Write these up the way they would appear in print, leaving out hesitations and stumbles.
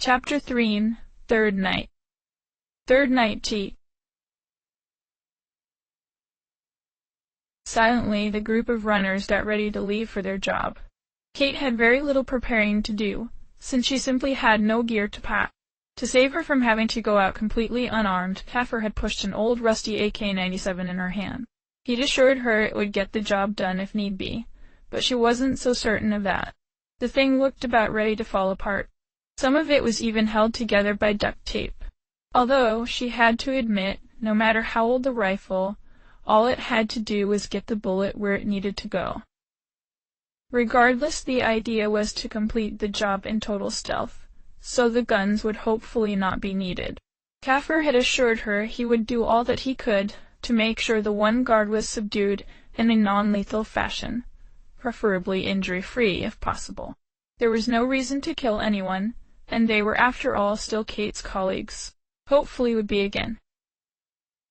Chapter 3, Third Night. Third Night Tea. Silently, the group of runners got ready to leave for their job. Kate had very little preparing to do, since she simply had no gear to pack. To save her from having to go out completely unarmed, Kaffir had pushed an old rusty AK-97 in her hand. He'd assured her it would get the job done if need be, but she wasn't so certain of that. The thing looked about ready to fall apart. Some of it was even held together by duct tape. Although, she had to admit, no matter how old the rifle, all it had to do was get the bullet where it needed to go. Regardless, the idea was to complete the job in total stealth, so the guns would hopefully not be needed. Kaffir had assured her he would do all that he could to make sure the one guard was subdued in a non-lethal fashion, preferably injury-free if possible. There was no reason to kill anyone, and they were after all still Kate's colleagues. Hopefully would be again.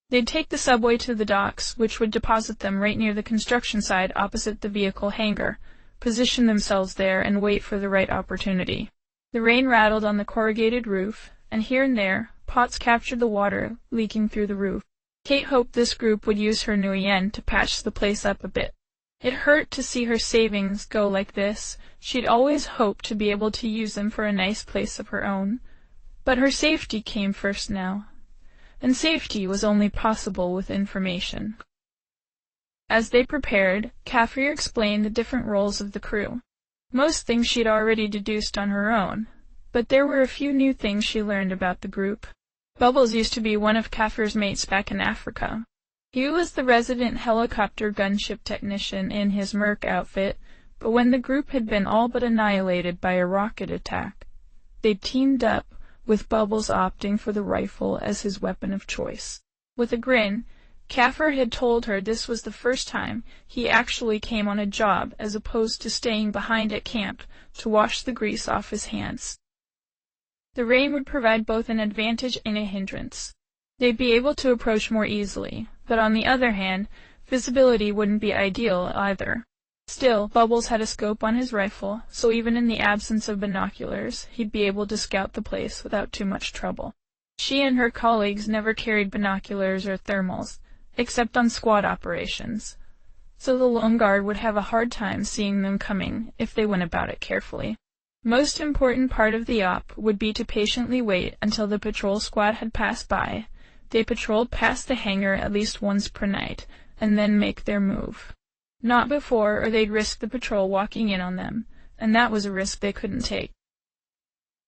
They'd take the subway to the docks, which would deposit them right near the construction side opposite the vehicle hangar, position themselves there and wait for the right opportunity. The rain rattled on the corrugated roof, and here and there, pots captured the water leaking through the roof. Kate hoped this group would use her Nguyen to patch the place up a bit. It hurt to see her savings go like this. She'd always hoped to be able to use them for a nice place of her own. But her safety came first now, and safety was only possible with information. As they prepared, Kaffir explained the different roles of the crew. Most things she'd already deduced on her own, but there were a few new things she learned about the group. Bubbles used to be one of Kaffir's mates back in Africa. He was the resident helicopter gunship technician in his Merc outfit, but when the group had been all but annihilated by a rocket attack, they'd teamed up, with Bubbles opting for the rifle as his weapon of choice. With a grin, Kaffir had told her this was the first time he actually came on a job as opposed to staying behind at camp to wash the grease off his hands. The rain would provide both an advantage and a hindrance. They'd be able to approach more easily, but on the other hand, visibility wouldn't be ideal either. Still, Bubbles had a scope on his rifle, so even in the absence of binoculars, he'd be able to scout the place without too much trouble. She and her colleagues never carried binoculars or thermals, except on squad operations, so the lone guard would have a hard time seeing them coming if they went about it carefully. Most important part of the op would be to patiently wait until the patrol squad had passed by. They patrolled past the hangar at least once per night, and then make their move. Not before, or they'd risk the patrol walking in on them, and that was a risk they couldn't take.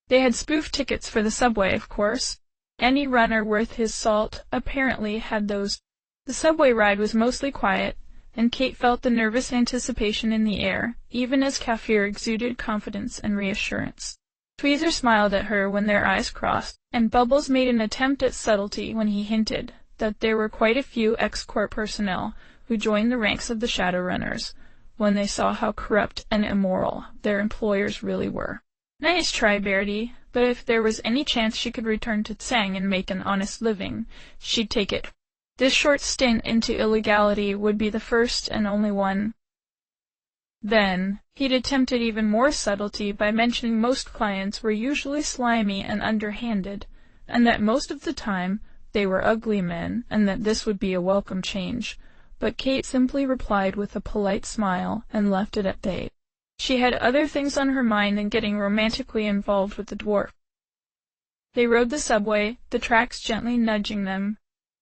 They had spoofed tickets for the subway, of course. Any runner worth his salt apparently had those. The subway ride was mostly quiet, and Kate felt the nervous anticipation in the air, even as Kaffir exuded confidence and reassurance. Tweezer smiled at her when their eyes crossed, and Bubbles made an attempt at subtlety when he hinted that there were quite a few ex-corp personnel who joined the ranks of the Shadowrunners when they saw how corrupt and immoral their employers really were. Nice try, Bertie, but if there was any chance she could return to Tsang and make an honest living, she'd take it. This short stint into illegality would be the first and only one. Then, he'd attempted even more subtlety by mentioning most clients were usually slimy and underhanded, and that most of the time they were ugly men, and that this would be a welcome change. But Kate simply replied with a polite smile and left it at that. She had other things on her mind than getting romantically involved with the dwarf. They rode the subway, the tracks gently nudging them.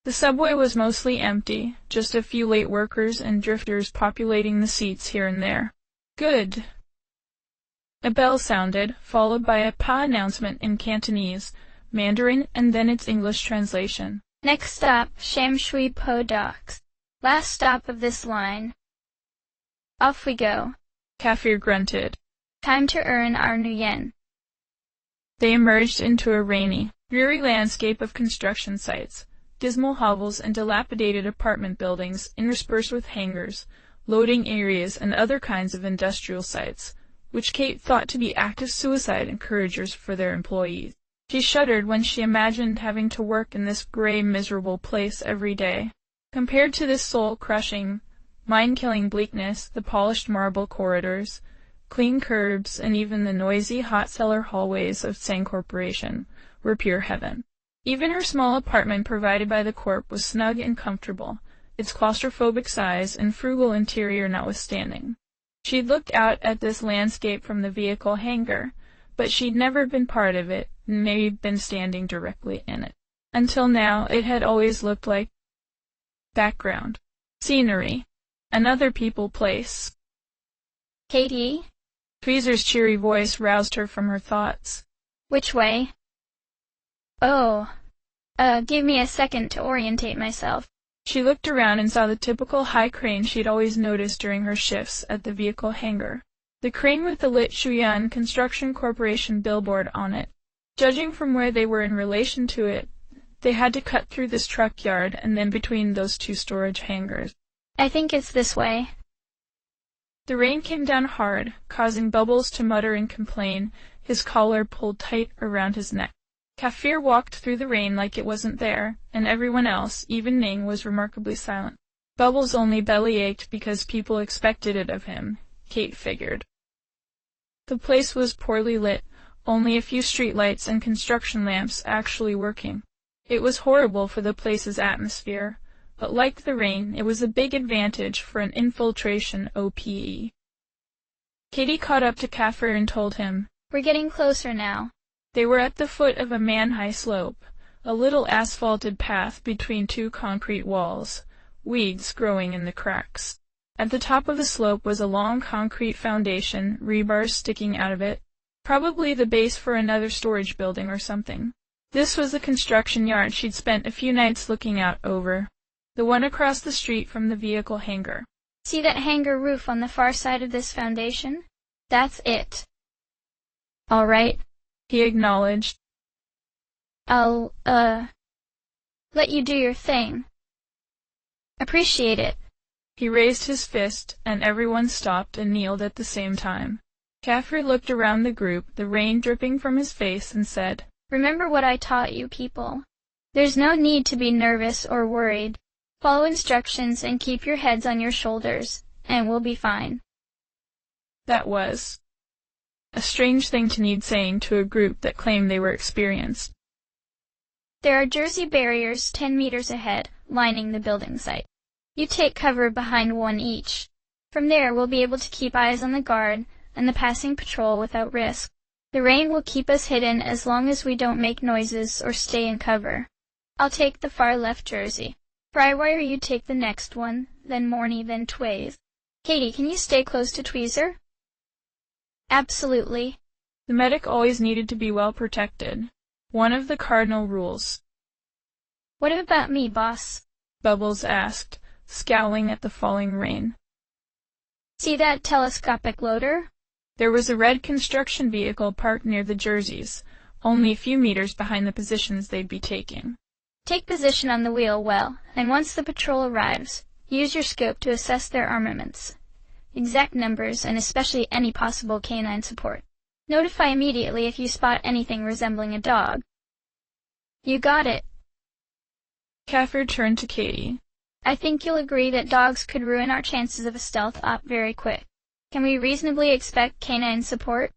The subway was mostly empty, just a few late workers and drifters populating the seats here and there. Good. A bell sounded, followed by a pa announcement in Cantonese, Mandarin, and then its English translation. Next stop, Sham Shui Po Docks. Last stop of this line. Off we go. Kaffir grunted. Time to earn our Nguyen. They emerged into a rainy, dreary landscape of construction sites. Dismal hovels and dilapidated apartment buildings interspersed with hangars, loading areas, and other kinds of industrial sites, which Kate thought to be active suicide encouragers for their employees. She shuddered when she imagined having to work in this gray, miserable place every day. Compared to this soul-crushing, mind-killing bleakness, the polished marble corridors, clean curbs, and even the noisy, hot cellar hallways of Sang Corporation were pure heaven. Even her small apartment provided by the Corp was snug and comfortable, its claustrophobic size and frugal interior notwithstanding. She'd looked out at this landscape from the vehicle hangar, but she'd never been part of it, and maybe been standing directly in it. Until now, it had always looked like background, scenery, another people place. Katie? Tweezer's cheery voice roused her from her thoughts. Which way? Oh. Give me a second to orientate myself. She looked around and saw the typical high crane she'd always noticed during her shifts at the vehicle hangar. The crane with the lit Shuyan Construction Corporation billboard on it. Judging from where they were in relation to it, they had to cut through this truck yard and then between those two storage hangars. I think it's this way. The rain came down hard, causing Bubbles to mutter and complain, his collar pulled tight around his neck. Kafir walked through the rain like it wasn't there, and everyone else, even Ning, was remarkably silent. Bubbles only belly ached because people expected it of him, Kate figured. The place was poorly lit, only a few streetlights and construction lamps actually working. It was horrible for the place's atmosphere, but like the rain, it was a big advantage for an infiltration OPE. Katie caught up to Kafir and told him, "We're getting closer now." They were at the foot of a man-high slope, a little asphalted path between two concrete walls, weeds growing in the cracks. At the top of the slope was a long concrete foundation, rebars sticking out of it, probably the base for another storage building or something. This was the construction yard she'd spent a few nights looking out over, the one across the street from the vehicle hangar. See that hangar roof on the far side of this foundation? That's it. All right, he acknowledged. I'll, let you do your thing. Appreciate it. He raised his fist, and everyone stopped and kneeled at the same time. Kafir looked around the group, the rain dripping from his face, and said, "Remember what I taught you, people. There's no need to be nervous or worried. Follow instructions and keep your heads on your shoulders, and we'll be fine." That was a strange thing to need saying to a group that claimed they were experienced. There are Jersey barriers 10 meters ahead, lining the building site. You take cover behind one each. From there, we'll be able to keep eyes on the guard and the passing patrol without risk. The rain will keep us hidden as long as we don't make noises or stay in cover. I'll take the far left Jersey. Frywire, you take the next one, then Morny, then Twaze. Katie, can you stay close to Tweezer? Absolutely. The medic always needed to be well protected. One of the cardinal rules. What about me, boss? Bubbles asked, scowling at the falling rain. See that telescopic loader? There was a red construction vehicle parked near the Jerseys, only a few meters behind the positions they'd be taking. Take position on the wheel well, and once the patrol arrives, use your scope to assess their armaments, exact numbers, and especially any possible canine support. Notify immediately if you spot anything resembling a dog. You got it. Kafir turned to Katie. I think you'll agree that dogs could ruin our chances of a stealth op very quick. Can we reasonably expect canine support?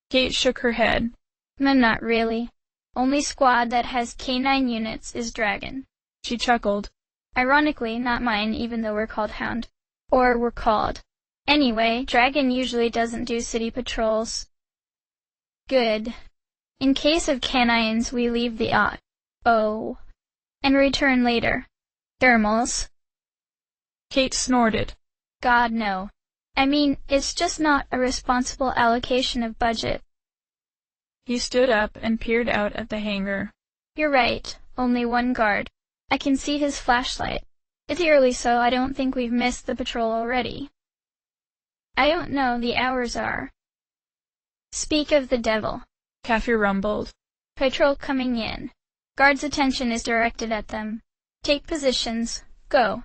Kate shook her head. Not really. Only squad that has canine units is Dragon. She chuckled. Ironically, not mine, even though we're called Hound. Or we're called. Anyway, Dragon usually doesn't do city patrols. Good. In case of canines, we leave the O and return later. Thermals. Kate snorted. God, no. I mean, it's just not a responsible allocation of budget. He stood up and peered out at the hangar. You're right, only one guard. I can see his flashlight. It's early, so I don't think we've missed the patrol already. I don't know, the hours are. Speak of the devil. Kafir rumbled. Patrol coming in. Guards' attention is directed at them. Take positions. Go.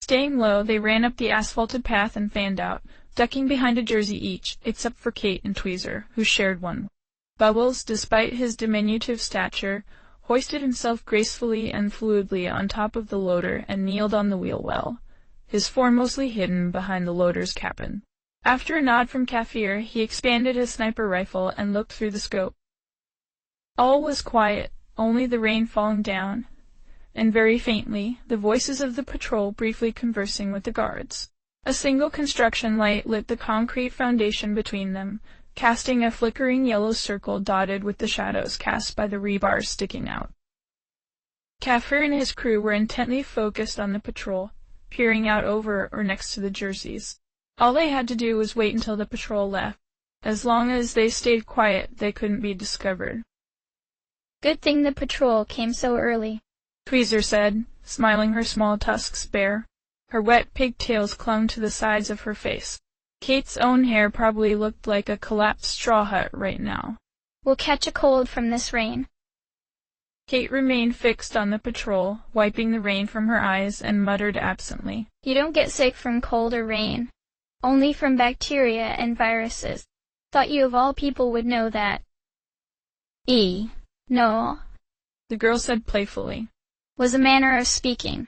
Staying low, they ran up the asphalted path and fanned out, ducking behind a Jersey each, except for Kate and Tweezer, who shared one. Bubbles, despite his diminutive stature, hoisted himself gracefully and fluidly on top of the loader and kneeled on the wheel well, his form mostly hidden behind the loader's cabin. After a nod from Kafir, he expanded his sniper rifle and looked through the scope. All was quiet, only the rain falling down, and very faintly, the voices of the patrol briefly conversing with the guards. A single construction light lit the concrete foundation between them, casting a flickering yellow circle dotted with the shadows cast by the rebars sticking out. Kafir and his crew were intently focused on the patrol, peering out over or next to the jerseys. All they had to do was wait until the patrol left. As long as they stayed quiet, they couldn't be discovered. Good thing the patrol came so early, Tweezer said, smiling her small tusks bare. Her wet pigtails clung to the sides of her face. Kate's own hair probably looked like a collapsed straw hut right now. We'll catch a cold from this rain. Kate remained fixed on the patrol, wiping the rain from her eyes, and muttered absently. You don't get sick from cold or rain. Only from bacteria and viruses. Thought you of all people would know that. No, the girl said playfully. Was a manner of speaking.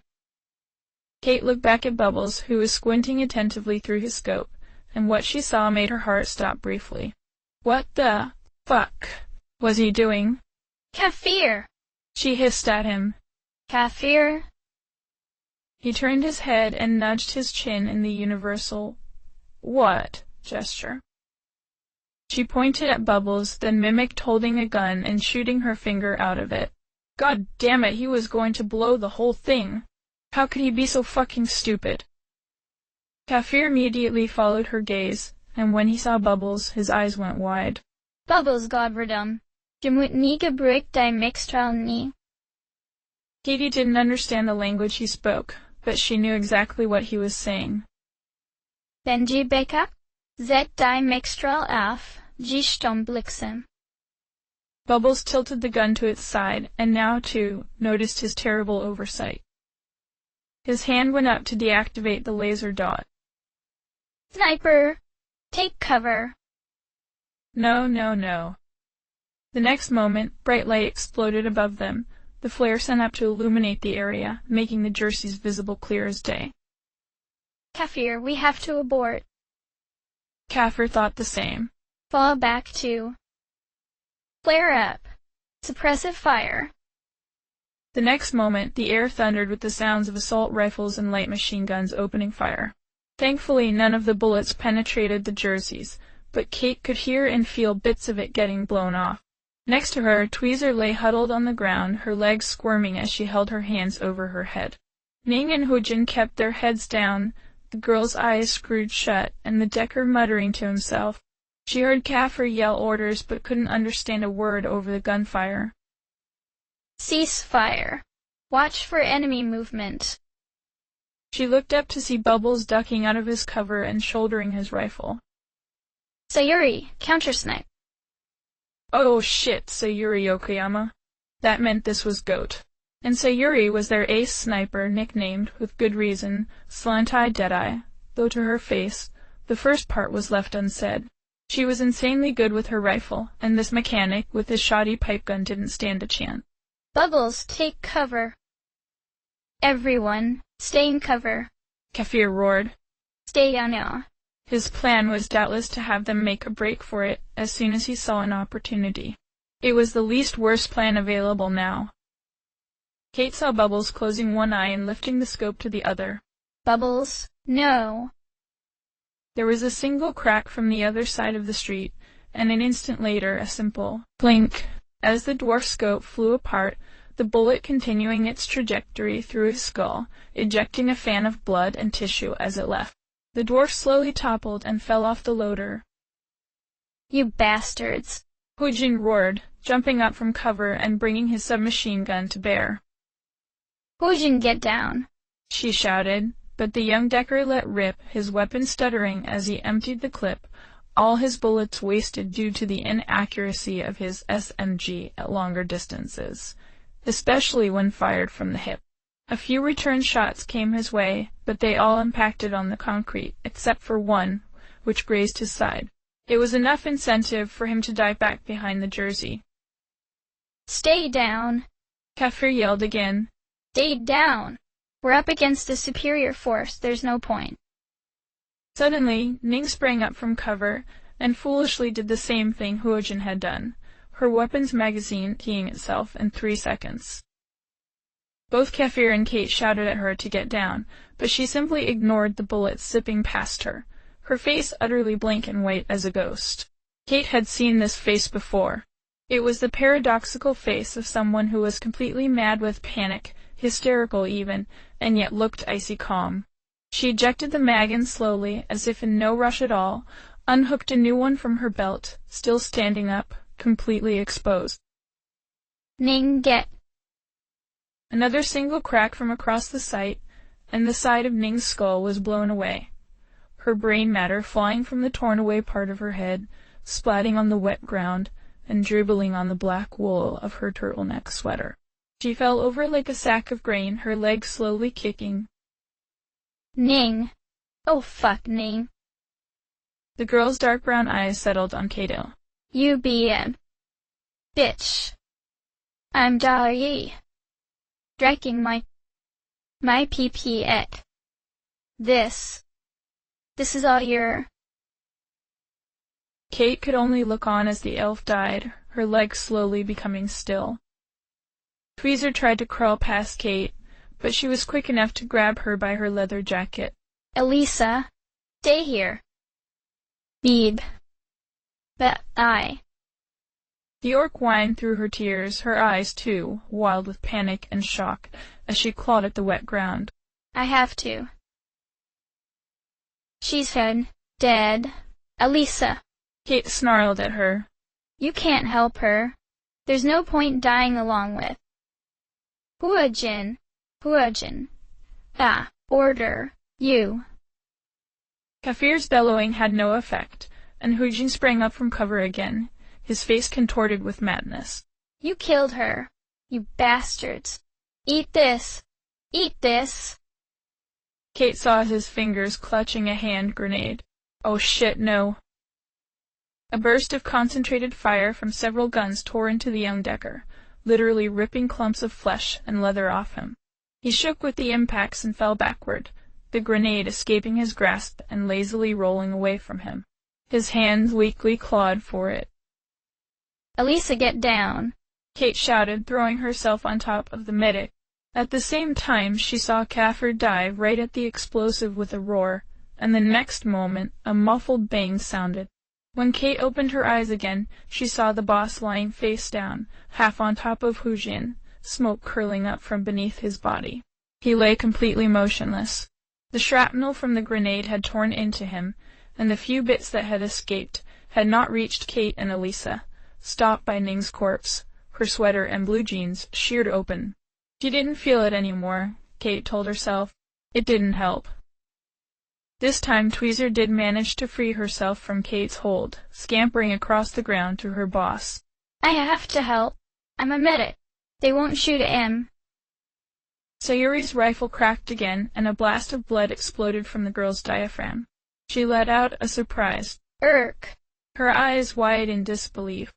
Kate looked back at Bubbles, who was squinting attentively through his scope, and what she saw made her heart stop briefly. What the fuck was he doing? Kafir! She hissed at him. Kafir! He turned his head and nudged his chin in the universal "what" gesture. She pointed at Bubbles, then mimicked holding a gun and shooting her finger out of it. God damn it, he was going to blow the whole thing. How could he be so fucking stupid? Kafir immediately followed her gaze, and when he saw Bubbles, his eyes went wide. Bubbles, godverdom. Je moet niet gebruik die mixtral nie. Katie didn't understand the language he spoke, but she knew exactly what he was saying. Benji Beka, zet die mixtral af, je stom bliksem. Bubbles tilted the gun to its side, and now, too, noticed his terrible oversight. His hand went up to deactivate the laser dot. Sniper! Take cover! No, no, no. The next moment, bright light exploded above them, the flare sent up to illuminate the area, making the jerseys visible clear as day. Kafir, we have to abort. Kafir thought the same. Fall back to. Flare up. Suppressive fire. The next moment, the air thundered with the sounds of assault rifles and light machine guns opening fire. Thankfully, none of the bullets penetrated the jerseys, but Kate could hear and feel bits of it getting blown off. Next to her, Tweezer lay huddled on the ground, her legs squirming as she held her hands over her head. Ning and Hujin kept their heads down, the girl's eyes screwed shut, and the Decker muttering to himself. She heard Kafir yell orders but couldn't understand a word over the gunfire. Cease fire. Watch for enemy movement. She looked up to see Bubbles ducking out of his cover and shouldering his rifle. Sayuri, countersnipe. Oh shit, Sayuri Yokoyama. That meant this was GOAT. And Sayuri was their ace sniper, nicknamed, with good reason, Slant-Eye Deadeye, though to her face, the first part was left unsaid. She was insanely good with her rifle, and this mechanic, with his shoddy pipe gun, didn't stand a chance. Bubbles, take cover. Everyone, stay in cover. Kafir roared. Stay down. His plan was doubtless to have them make a break for it as soon as he saw an opportunity. It was the least worst plan available now. Kate saw Bubbles closing one eye and lifting the scope to the other. Bubbles, no. There was a single crack from the other side of the street, and an instant later a simple blink. As the dwarf scope flew apart, the bullet continuing its trajectory through his skull, ejecting a fan of blood and tissue as it left. The dwarf slowly toppled and fell off the loader. You bastards! Hujin roared, jumping up from cover and bringing his submachine gun to bear. Hujin, get down! She shouted, but the young Decker let rip, his weapon stuttering as he emptied the clip, all his bullets wasted due to the inaccuracy of his SMG at longer distances, especially when fired from the hip. A few return shots came his way, but they all impacted on the concrete, except for one, which grazed his side. It was enough incentive for him to dive back behind the jersey. Stay down! Kafir yelled again. Stay down! We're up against a superior force, there's no point. Suddenly, Ning sprang up from cover and foolishly did the same thing Huojin had done, her weapon's magazine emptying itself in 3 seconds. Both Kefir and Kate shouted at her to get down, but she simply ignored the bullets zipping past her, her face utterly blank and white as a ghost. Kate had seen this face before. It was the paradoxical face of someone who was completely mad with panic, hysterical even, and yet looked icy calm. She ejected the mag in slowly, as if in no rush at all, unhooked a new one from her belt, still standing up, completely exposed. Ning, get. Another single crack from across the sight, and the side of Ning's skull was blown away, her brain matter flying from the torn-away part of her head, splatting on the wet ground, and dribbling on the black wool of her turtleneck sweater. She fell over like a sack of grain, her legs slowly kicking. Ning. Oh fuck, Ning. The girl's dark brown eyes settled on Kato. You be a bitch. I'm Dai. Striking my PP at. This is all your. Kate could only look on as the elf died, her legs slowly becoming still. Tweezer tried to crawl past Kate, but she was quick enough to grab her by her leather jacket. Elisa, stay here. Beeb. But I. The orc whined through her tears, her eyes, too, wild with panic and shock, as she clawed at the wet ground. I have to. She's dead. Elisa. Kate snarled at her. You can't help her. There's no point dying along with. Huojin. Order. You. Kafir's bellowing had no effect, and Huojin sprang up from cover again, his face contorted with madness. You killed her. You bastards. Eat this. Eat this. Kate saw his fingers clutching a hand grenade. Oh shit, no. A burst of concentrated fire from several guns tore into the young Decker, literally ripping clumps of flesh and leather off him. He shook with the impacts and fell backward, the grenade escaping his grasp and lazily rolling away from him. His hands weakly clawed for it. Elisa, get down, Kate shouted, throwing herself on top of the medic. At the same time, she saw Kafir dive right at the explosive with a roar, and the next moment, a muffled bang sounded. When Kate opened her eyes again, she saw the boss lying face down, half on top of Huojin, smoke curling up from beneath his body. He lay completely motionless. The shrapnel from the grenade had torn into him, and the few bits that had escaped had not reached Kate and Elisa, stopped by Ning's corpse, her sweater and blue jeans sheared open. She didn't feel it anymore, Kate told herself. It didn't help. This time Tweezer did manage to free herself from Kate's hold, scampering across the ground to her boss. I have to help. I'm a medic. They won't shoot him. Sayuri's rifle cracked again, and a blast of blood exploded from the girl's diaphragm. She let out a surprised Irk. Her eyes wide in disbelief.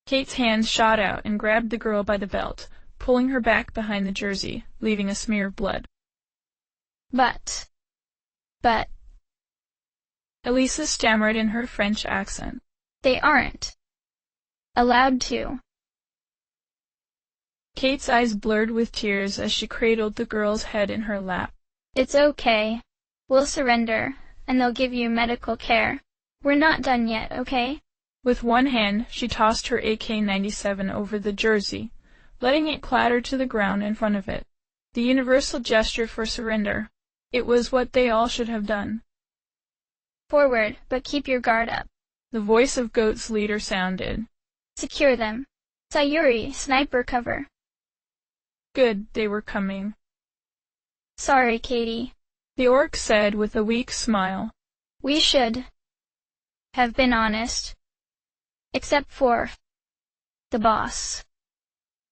Kate's hands shot out and grabbed the girl by the belt, pulling her back behind the jersey, leaving a smear of blood. But... Elisa stammered in her French accent. They aren't allowed to. Kate's eyes blurred with tears as she cradled the girl's head in her lap. It's okay. We'll surrender, and they'll give you medical care. We're not done yet, okay? With one hand, she tossed her AK-97 over the jersey, letting it clatter to the ground in front of it. The universal gesture for surrender. It was what they all should have done. Forward, but keep your guard up. The voice of Goat's leader sounded. Secure them. Sayuri, sniper cover. Good, they were coming. Sorry, Katie. The orc said with a weak smile. We should have been honest. Except for the boss.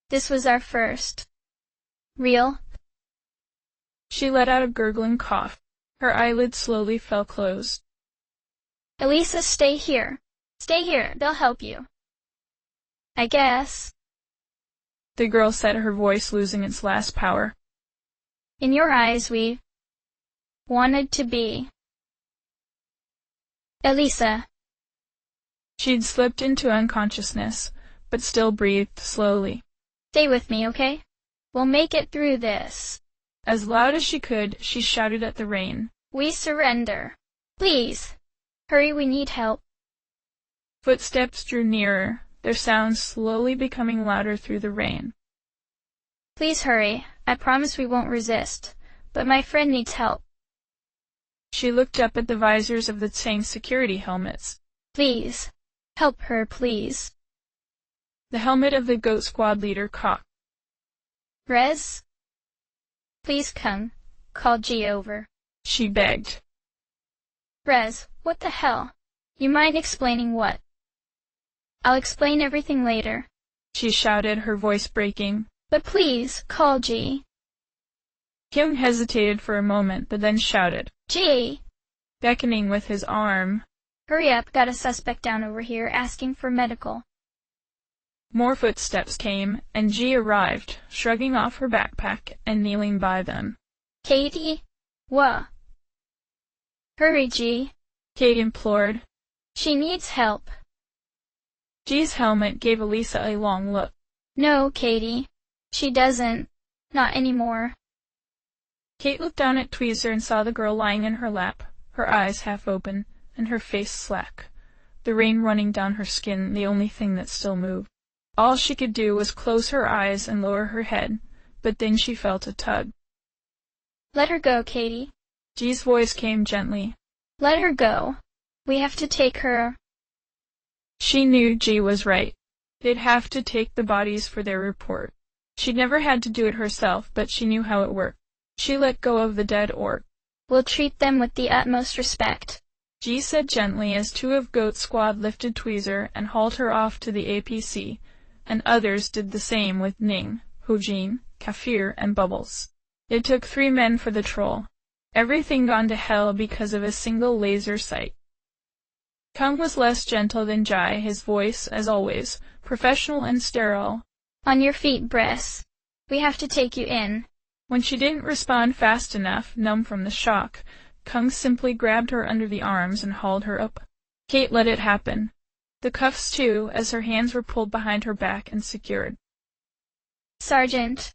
This was our first real. She let out a gurgling cough. Her eyelids slowly fell closed. Elisa, stay here. Stay here, they'll help you. I guess. The girl said, her voice losing its last power. In your eyes we wanted to be Elisa. She'd slipped into unconsciousness, but still breathed slowly. Stay with me, okay? We'll make it through this. As loud as she could, she shouted at the rain. We surrender. Please. Hurry, we need help. Footsteps drew nearer, their sounds slowly becoming louder through the rain. Please hurry. I promise we won't resist. But my friend needs help. She looked up at the visors of the tank's security helmets. Please. Help her, please. The helmet of the goat squad leader cocked. Rez? Please come. Call G over. She begged. Rez, what the hell? You mind explaining what? I'll explain everything later. She shouted, her voice breaking. But please, call G. Kim hesitated for a moment, but then shouted. G! Beckoning with his arm. Hurry up, got a suspect down over here asking for medical. More footsteps came, and G arrived, shrugging off her backpack and kneeling by them. Katie? What? Hurry, G. Kate implored. She needs help. G's helmet gave Elisa a long look. No, Katie. She doesn't. Not anymore. Kate looked down at Tweezer and saw the girl lying in her lap, her eyes half open, and her face slack, the rain running down her skin, the only thing that still moved. All she could do was close her eyes and lower her head, but then she felt a tug. Let her go, Katie. G's voice came gently. Let her go. We have to take her. She knew G was right. They'd have to take the bodies for their report. She'd never had to do it herself, but she knew how it worked. She let go of the dead orc. We'll treat them with the utmost respect, G said gently as two of Goat's squad lifted Tweezer and hauled her off to the APC, and others did the same with Ning, Hujin, Kafir, and Bubbles. It took 3 men for the troll. Everything gone to hell because of a single laser sight. Kung was less gentle than Jai, his voice, as always, professional and sterile. On your feet, Bress. We have to take you in. When she didn't respond fast enough, numb from the shock, Kung simply grabbed her under the arms and hauled her up. Kate let it happen. The cuffs too, as her hands were pulled behind her back and secured. Sergeant.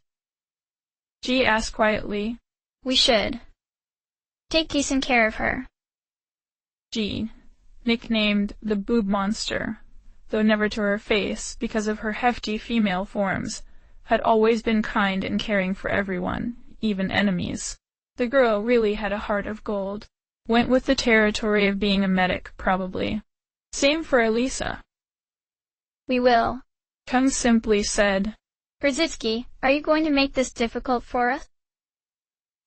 G asked quietly. We should take decent care of her. G, nicknamed the Boob Monster, though never to her face because of her hefty female forms, had always been kind and caring for everyone, even enemies. The girl really had a heart of gold. Went with the territory of being a medic, probably. Same for Elisa. We will. Kung simply said. Brzezinski, are you going to make this difficult for us?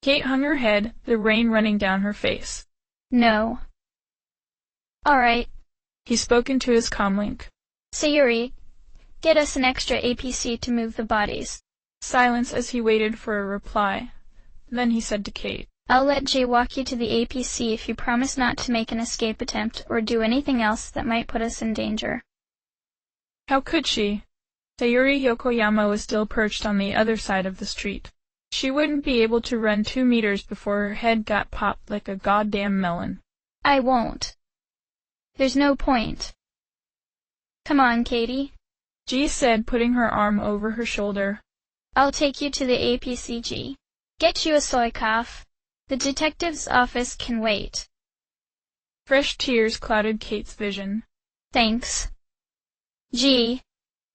Kate hung her head, the rain running down her face. No. All right. He spoke into his comlink. Sayuri, get us an extra APC to move the bodies. Silence as he waited for a reply. Then he said to Kate. I'll let Jay walk you to the APC if you promise not to make an escape attempt or do anything else that might put us in danger. How could she? Sayuri Yokoyama was still perched on the other side of the street. She wouldn't be able to run 2 meters before her head got popped like a goddamn melon. I won't. There's no point. Come on, Katie. G said, putting her arm over her shoulder. I'll take you to the APCG. Get you a soy cough. The detective's office can wait. Fresh tears clouded Kate's vision. Thanks. G.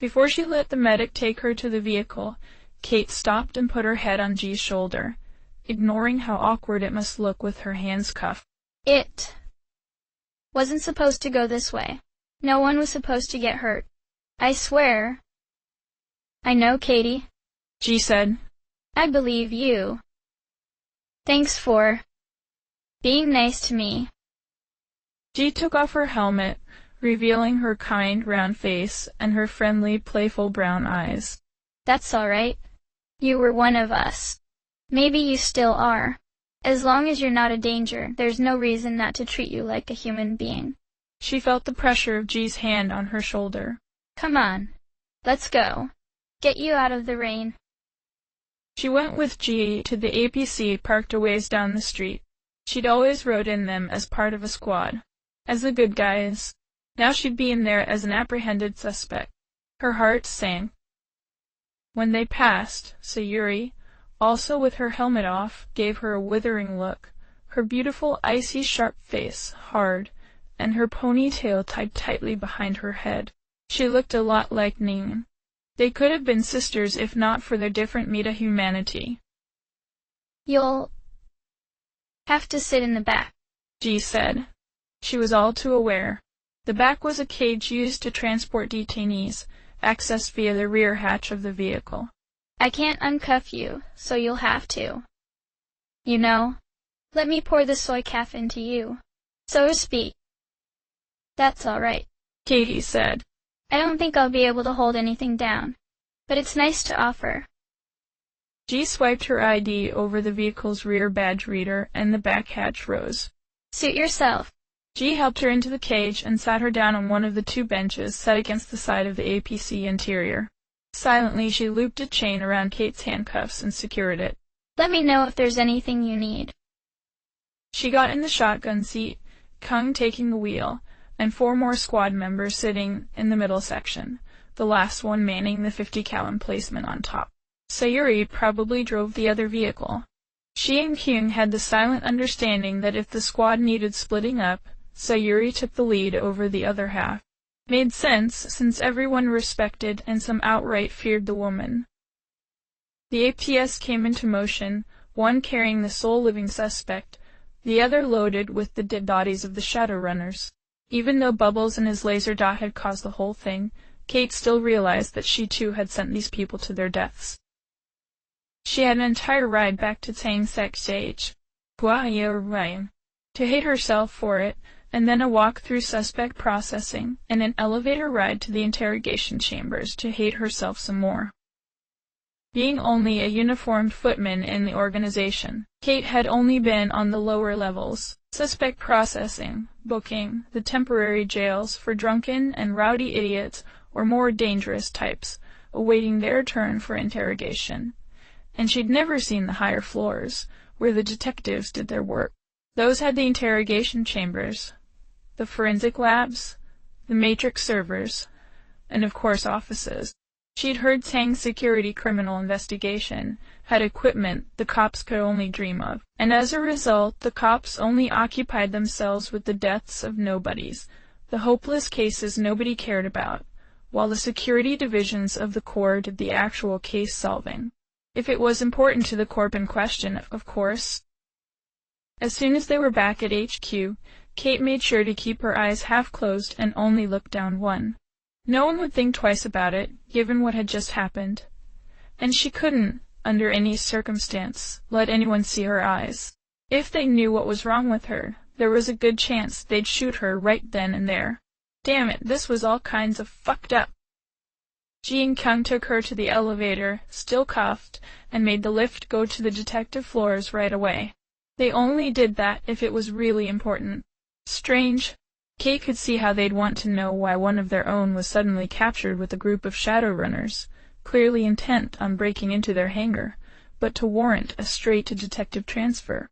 Before she let the medic take her to the vehicle, Kate stopped and put her head on G's shoulder, ignoring how awkward it must look with her hands cuffed. It wasn't supposed to go this way. No one was supposed to get hurt. I swear. I know, Katie. G said. I believe you. Thanks for being nice to me. G took off her helmet, revealing her kind, round face and her friendly, playful brown eyes. That's all right. You were one of us. Maybe you still are. As long as you're not a danger, there's no reason not to treat you like a human being. She felt the pressure of G's hand on her shoulder. Come on. Let's go. Get you out of the rain. She went with G to the APC parked a ways down the street. She'd always rode in them as part of a squad. as the good guys. Now she'd be in there as an apprehended suspect. Her heart sank. When they passed, Sayuri, also with her helmet off, gave her a withering look, her beautiful icy sharp face hard, and her ponytail tied tightly behind her head. She looked a lot like Ning. They could have been sisters if not for their different meta-humanity. You'll have to sit in the back, Ji said. She was all too aware. The back was a cage used to transport detainees, accessed via the rear hatch of the vehicle. I can't uncuff you, so you'll have to. You know, let me pour the soy calf into you, so to speak. That's all right, Katie said. I don't think I'll be able to hold anything down, but it's nice to offer. Ji swiped her ID over the vehicle's rear badge reader, and the back hatch rose. Suit yourself. Ji helped her into the cage and sat her down on one of the two benches set against the side of the APC interior. Silently, she looped a chain around Kate's handcuffs and secured it. Let me know if there's anything you need. She got in the shotgun seat, Kung taking the wheel, and 4 more squad members sitting in the middle section, the last one manning the 50 cal emplacement on top. Sayuri probably drove the other vehicle. She and Kyung had the silent understanding that if the squad needed splitting up, Sayuri took the lead over the other half. Made sense, since everyone respected and some outright feared the woman. The APS came into motion, one carrying the sole living suspect, the other loaded with the dead bodies of the Shadowrunners. Even though Bubbles and his laser dot had caused the whole thing, Kate still realized that she too had sent these people to their deaths. She had an entire ride back to Tang Sek stage, to hate herself for it, and then a walk through suspect processing, and an elevator ride to the interrogation chambers to hate herself some more. Being only a uniformed footman in the organization, Kate had only been on the lower levels, suspect processing, booking, the temporary jails for drunken and rowdy idiots or more dangerous types, awaiting their turn for interrogation. And she'd never seen the higher floors, where the detectives did their work. Those had the interrogation chambers, the forensic labs, the matrix servers, and of course offices. She'd heard Tang's security criminal investigation had equipment the cops could only dream of, and as a result the cops only occupied themselves with the deaths of nobodies, the hopeless cases nobody cared about, while the security divisions of the Corps did the actual case solving. If it was important to the Corp in question, of course. As soon as they were back at HQ, Kate made sure to keep her eyes half closed and only look down one. No one would think twice about it, given what had just happened. And she couldn't, under any circumstance, let anyone see her eyes. If they knew what was wrong with her, there was a good chance they'd shoot her right then and there. Damn it, this was all kinds of fucked up. Ji and Kung took her to the elevator, still cuffed, and made the lift go to the detective floors right away. They only did that if it was really important. Strange. Kate could see how they'd want to know why one of their own was suddenly captured with a group of Shadowrunners, clearly intent on breaking into their hangar, but to warrant a straight-to-detective transfer.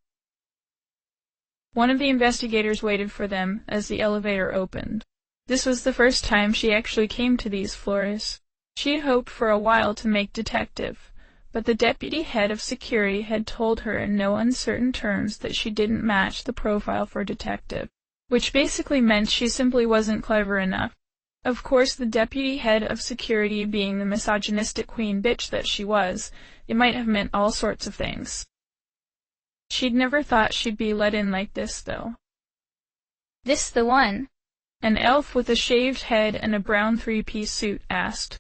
One of the investigators waited for them as the elevator opened. This was the first time she actually came to these floors. She'd hoped for a while to make detective, but the deputy head of security had told her in no uncertain terms that she didn't match the profile for detective, which basically meant she simply wasn't clever enough. Of course, the deputy head of security being the misogynistic queen bitch that she was, it might have meant all sorts of things. She'd never thought she'd be let in like this, though. This the one? An elf with a shaved head and a brown three-piece suit asked.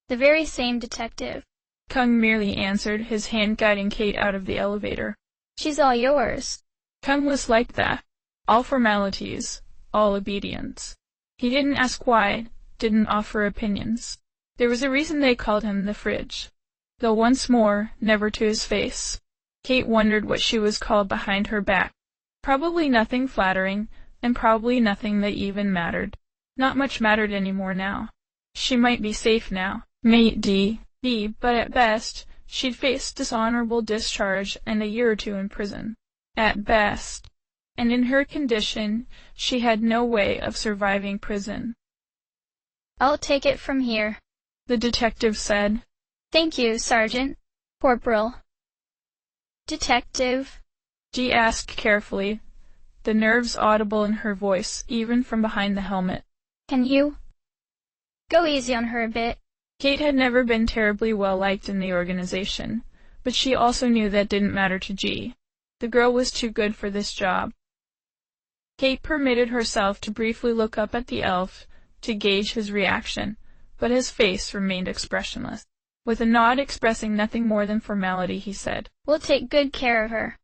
The very same detective. Kung merely answered, his hand guiding Kate out of the elevator. She's all yours. Kung was like that. All formalities, all obedience. He didn't ask why, didn't offer opinions. There was a reason they called him the Fridge. Though once more, never to his face. Kate wondered what she was called behind her back. Probably nothing flattering, and probably nothing that even mattered. Not much mattered anymore now. She might be safe now. Maybe, but at best, she'd face dishonorable discharge and a year or two in prison. At best. and in her condition, she had no way of surviving prison. I'll take it from here, the detective said. Thank you, Sergeant. Corporal. Detective? She asked carefully, the nerves audible in her voice, even from behind the helmet. Can you go easy on her a bit? Kate had never been terribly well liked in the organization, but she also knew that didn't matter to G. The girl was too good for this job. Kate permitted herself to briefly look up at the elf to gauge his reaction, but his face remained expressionless. With a nod expressing nothing more than formality, he said, We'll take good care of her.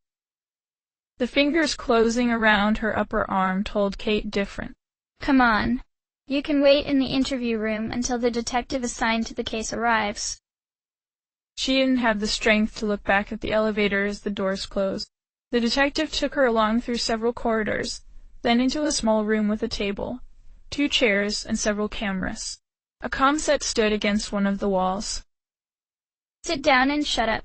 The fingers closing around her upper arm told Kate different. Come on. You can wait in the interview room until the detective assigned to the case arrives. She didn't have the strength to look back at the elevator as the doors closed. The detective took her along through several corridors, then into a small room with a table, 2 chairs, and several cameras. A comm set stood against one of the walls. Sit down and shut up.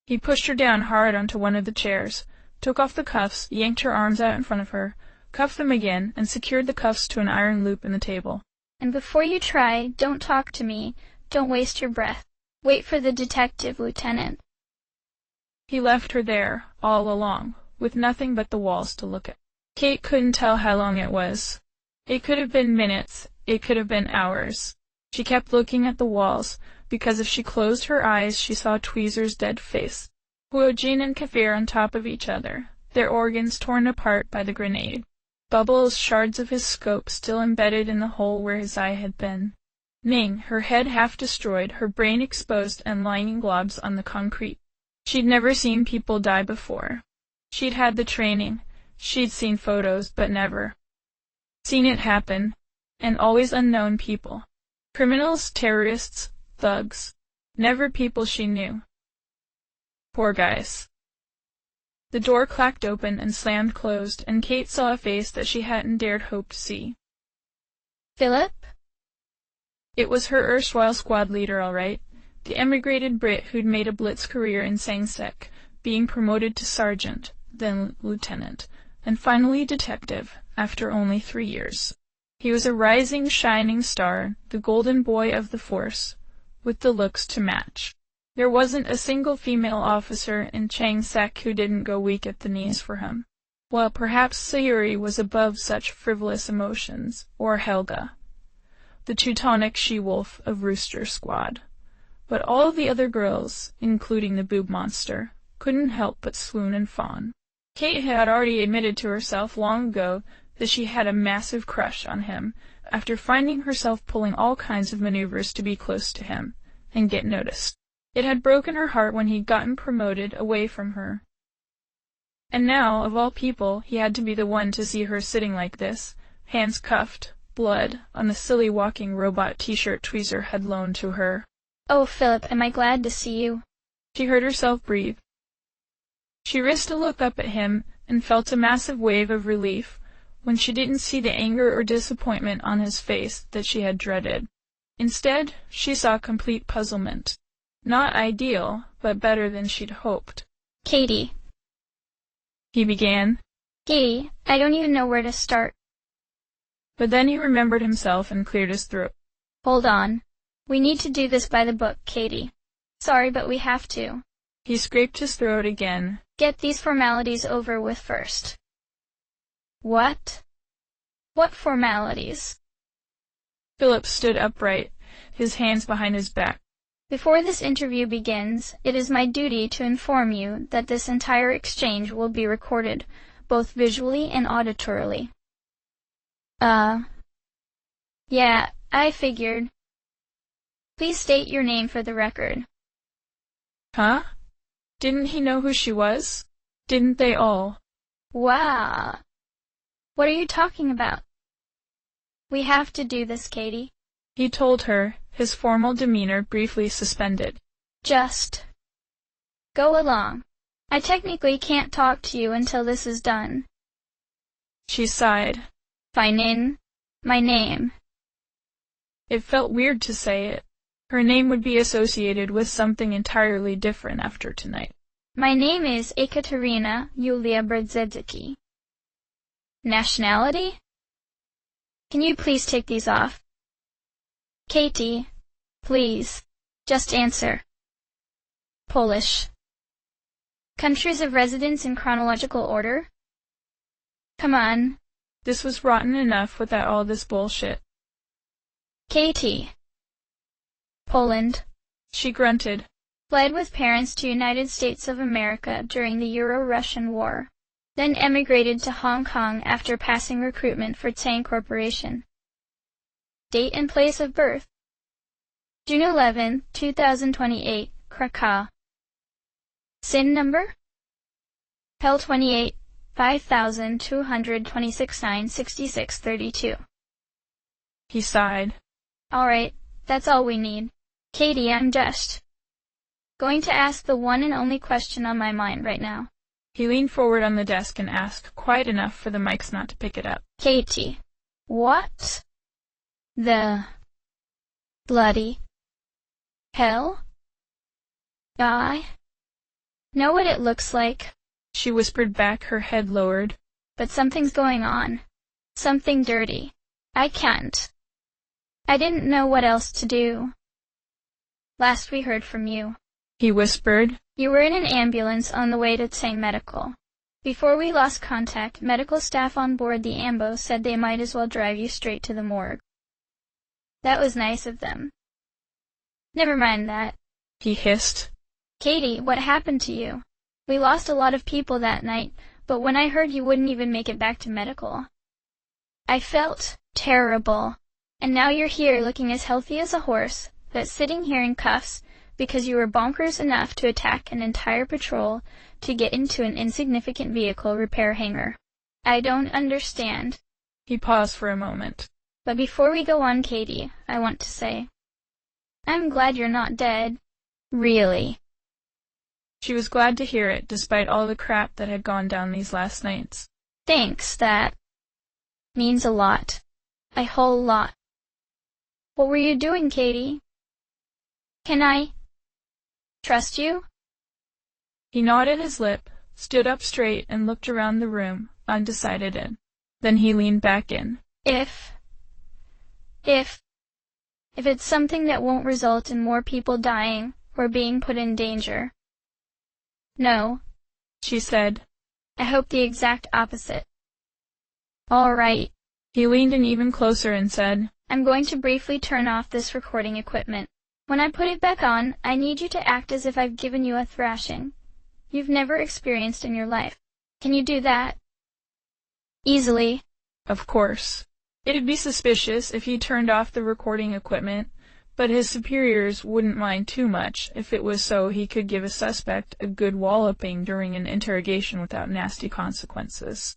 He pushed her down hard onto one of the chairs, took off the cuffs, yanked her arms out in front of her, cuffed them again, and secured the cuffs to an iron loop in the table. And before you try, don't talk to me. Don't waste your breath. Wait for the detective, Lieutenant. He left her there, all along, with nothing but the walls to look at. Kate couldn't tell how long it was. It could have been minutes, it could have been hours. She kept looking at the walls, because if she closed her eyes she saw Tweezer's dead face, Huojin and Kafir on top of each other, their organs torn apart by the grenade. Bubbles, shards of his scope still embedded in the hole where his eye had been. Ning, her head half destroyed, her brain exposed and lying in globs on the concrete. She'd never seen people die before. She'd had the training, she'd seen photos, but never seen it happen, and always unknown people. Criminals, terrorists, thugs. Never people she knew. Poor guys. The door clacked open and slammed closed, and Kate saw a face that she hadn't dared hope to see. Philip? It was her erstwhile squad leader, all right. The emigrated Brit who'd made a blitz career in Sangsec, being promoted to sergeant, then lieutenant, and finally detective, after only 3 years. He was a rising, shining star, the golden boy of the force, with the looks to match. There wasn't a single female officer in Changsek who didn't go weak at the knees for him. While perhaps Sayuri was above such frivolous emotions, or Helga, the Teutonic she-wolf of Rooster Squad. But all the other girls, including the boob monster, couldn't help but swoon and fawn. Kate had already admitted to herself long ago that she had a massive crush on him, after finding herself pulling all kinds of maneuvers to be close to him, and get noticed. It had broken her heart when he'd gotten promoted away from her. And now, of all people, he had to be the one to see her sitting like this, hands cuffed, blood, on the silly walking robot t-shirt Tweezer had loaned to her. Oh, Philip, am I glad to see you. She heard herself breathe. She risked a look up at him and felt a massive wave of relief when she didn't see the anger or disappointment on his face that she had dreaded. Instead, she saw complete puzzlement. Not ideal, but better than she'd hoped. Katie. He began. Katie, I don't even know where to start. But then he remembered himself and cleared his throat. Hold on. We need to do this by the book, Katie. Sorry, but we have to. He scraped his throat again. Get these formalities over with first. What? What formalities? Philip stood upright, his hands behind his back. Before this interview begins, it is my duty to inform you that this entire exchange will be recorded, both visually and auditorily. Yeah, I figured. Please state your name for the record. Huh? Didn't he know who she was? Didn't they all? Wow. What are you talking about? We have to do this, Katie. He told her, his formal demeanor briefly suspended. Just go along. I technically can't talk to you until this is done. She sighed. Fine, my name. It felt weird to say it. Her name would be associated with something entirely different after tonight. My name is Ekaterina Yulia Berdzedziki. Nationality? Can you please take these off? Katie, please, just answer. Polish. Countries of residence in chronological order? Come on. This was rotten enough without all this bullshit. Katie. Poland. She grunted. Fled with parents to United States of America during the Euro-Russian War. Then emigrated to Hong Kong after passing recruitment for Tang Corporation. Date and place of birth: June 11, 2028, Krakow. SIN number: PEL 28, 5226-96632. He sighed. Alright, that's all we need. Katie, I'm just going to ask the one and only question on my mind right now. He leaned forward on the desk and asked, quiet enough for the mics not to pick it up. Katie, what the bloody hell? I know what it looks like, she whispered back, her head lowered. But something's going on. Something dirty. I can't. I didn't know what else to do. Last we heard from you, he whispered, you were in an ambulance on the way to Tang Medical. Before we lost contact, medical staff on board the Ambo said they might as well drive you straight to the morgue. That was nice of them. Never mind that, he hissed. Katie, what happened to you? We lost a lot of people that night, but when I heard you wouldn't even make it back to medical, I felt terrible. And now you're here looking as healthy as a horse, but sitting here in cuffs because you were bonkers enough to attack an entire patrol to get into an insignificant vehicle repair hangar. I don't understand. He paused for a moment. But before we go on, Katie, I want to say, I'm glad you're not dead. Really. She was glad to hear it, despite all the crap that had gone down these last nights. Thanks, that means a lot. A whole lot. What were you doing, Katie? Can I trust you? He gnawed at his lip, stood up straight, and looked around the room, undecided. Then he leaned back in. If it's something that won't result in more people dying or being put in danger. No, she said. I hope the exact opposite. All right. He leaned in even closer and said, I'm going to briefly turn off this recording equipment. When I put it back on, I need you to act as if I've given you a thrashing you've never experienced in your life. Can you do that? Easily. Of course. It'd be suspicious if he turned off the recording equipment, but his superiors wouldn't mind too much if it was so he could give a suspect a good walloping during an interrogation without nasty consequences.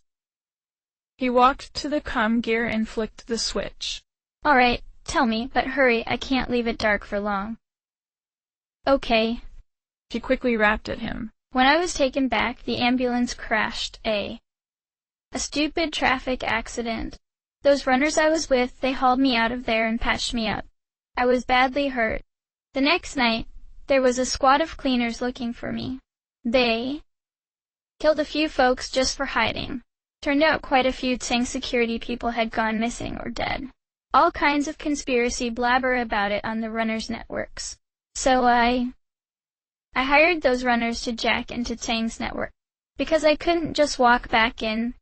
He walked to the comm gear and flicked the switch. All right, tell me, but hurry, I can't leave it dark for long. Okay. She quickly rapped at him. When I was taken back, the ambulance crashed. A stupid traffic accident. Those runners I was with, they hauled me out of there and patched me up. I was badly hurt. The next night, there was a squad of cleaners looking for me. They killed a few folks just for hiding. Turned out quite a few Tang security people had gone missing or dead. All kinds of conspiracy blabber about it on the runners' networks. So I hired those runners to jack into Tang's network. Because I couldn't just walk back in.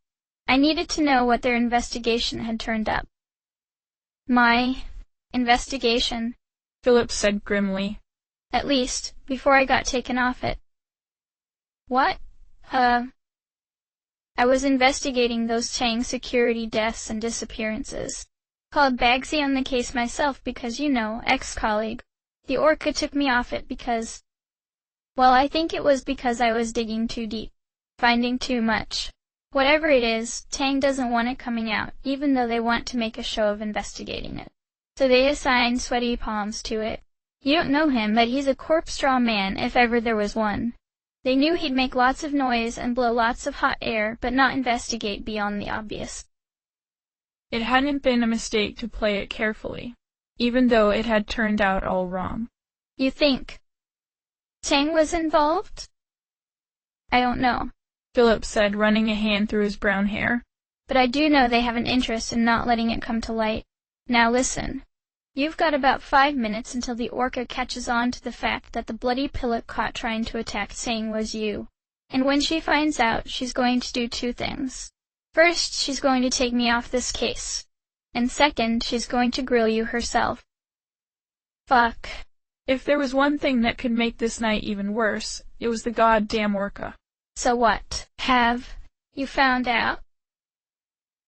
I needed to know what their investigation had turned up. My investigation, Philip said grimly. At least, before I got taken off it. What? I was investigating those Tang security deaths and disappearances. Called Bagsy on the case myself because, you know, ex-colleague. The Orca took me off it because, well, I think it was because I was digging too deep, finding too much. Whatever it is, Tang doesn't want it coming out, even though they want to make a show of investigating it. So they assign Sweaty Palms to it. You don't know him, but he's a corpse straw man if ever there was one. They knew he'd make lots of noise and blow lots of hot air, but not investigate beyond the obvious. It hadn't been a mistake to play it carefully, even though it had turned out all wrong. You think Tang was involved? I don't know, Philip said, running a hand through his brown hair. but I do know they have an interest in not letting it come to light. Now listen. You've got about 5 minutes until the orca catches on to the fact that the bloody pillock caught trying to attack Sang was you. And when she finds out, she's going to do 2 things. First, she's going to take me off this case. And second, she's going to grill you herself. Fuck. If there was one thing that could make this night even worse, it was the goddamn orca. So what? Have you found out?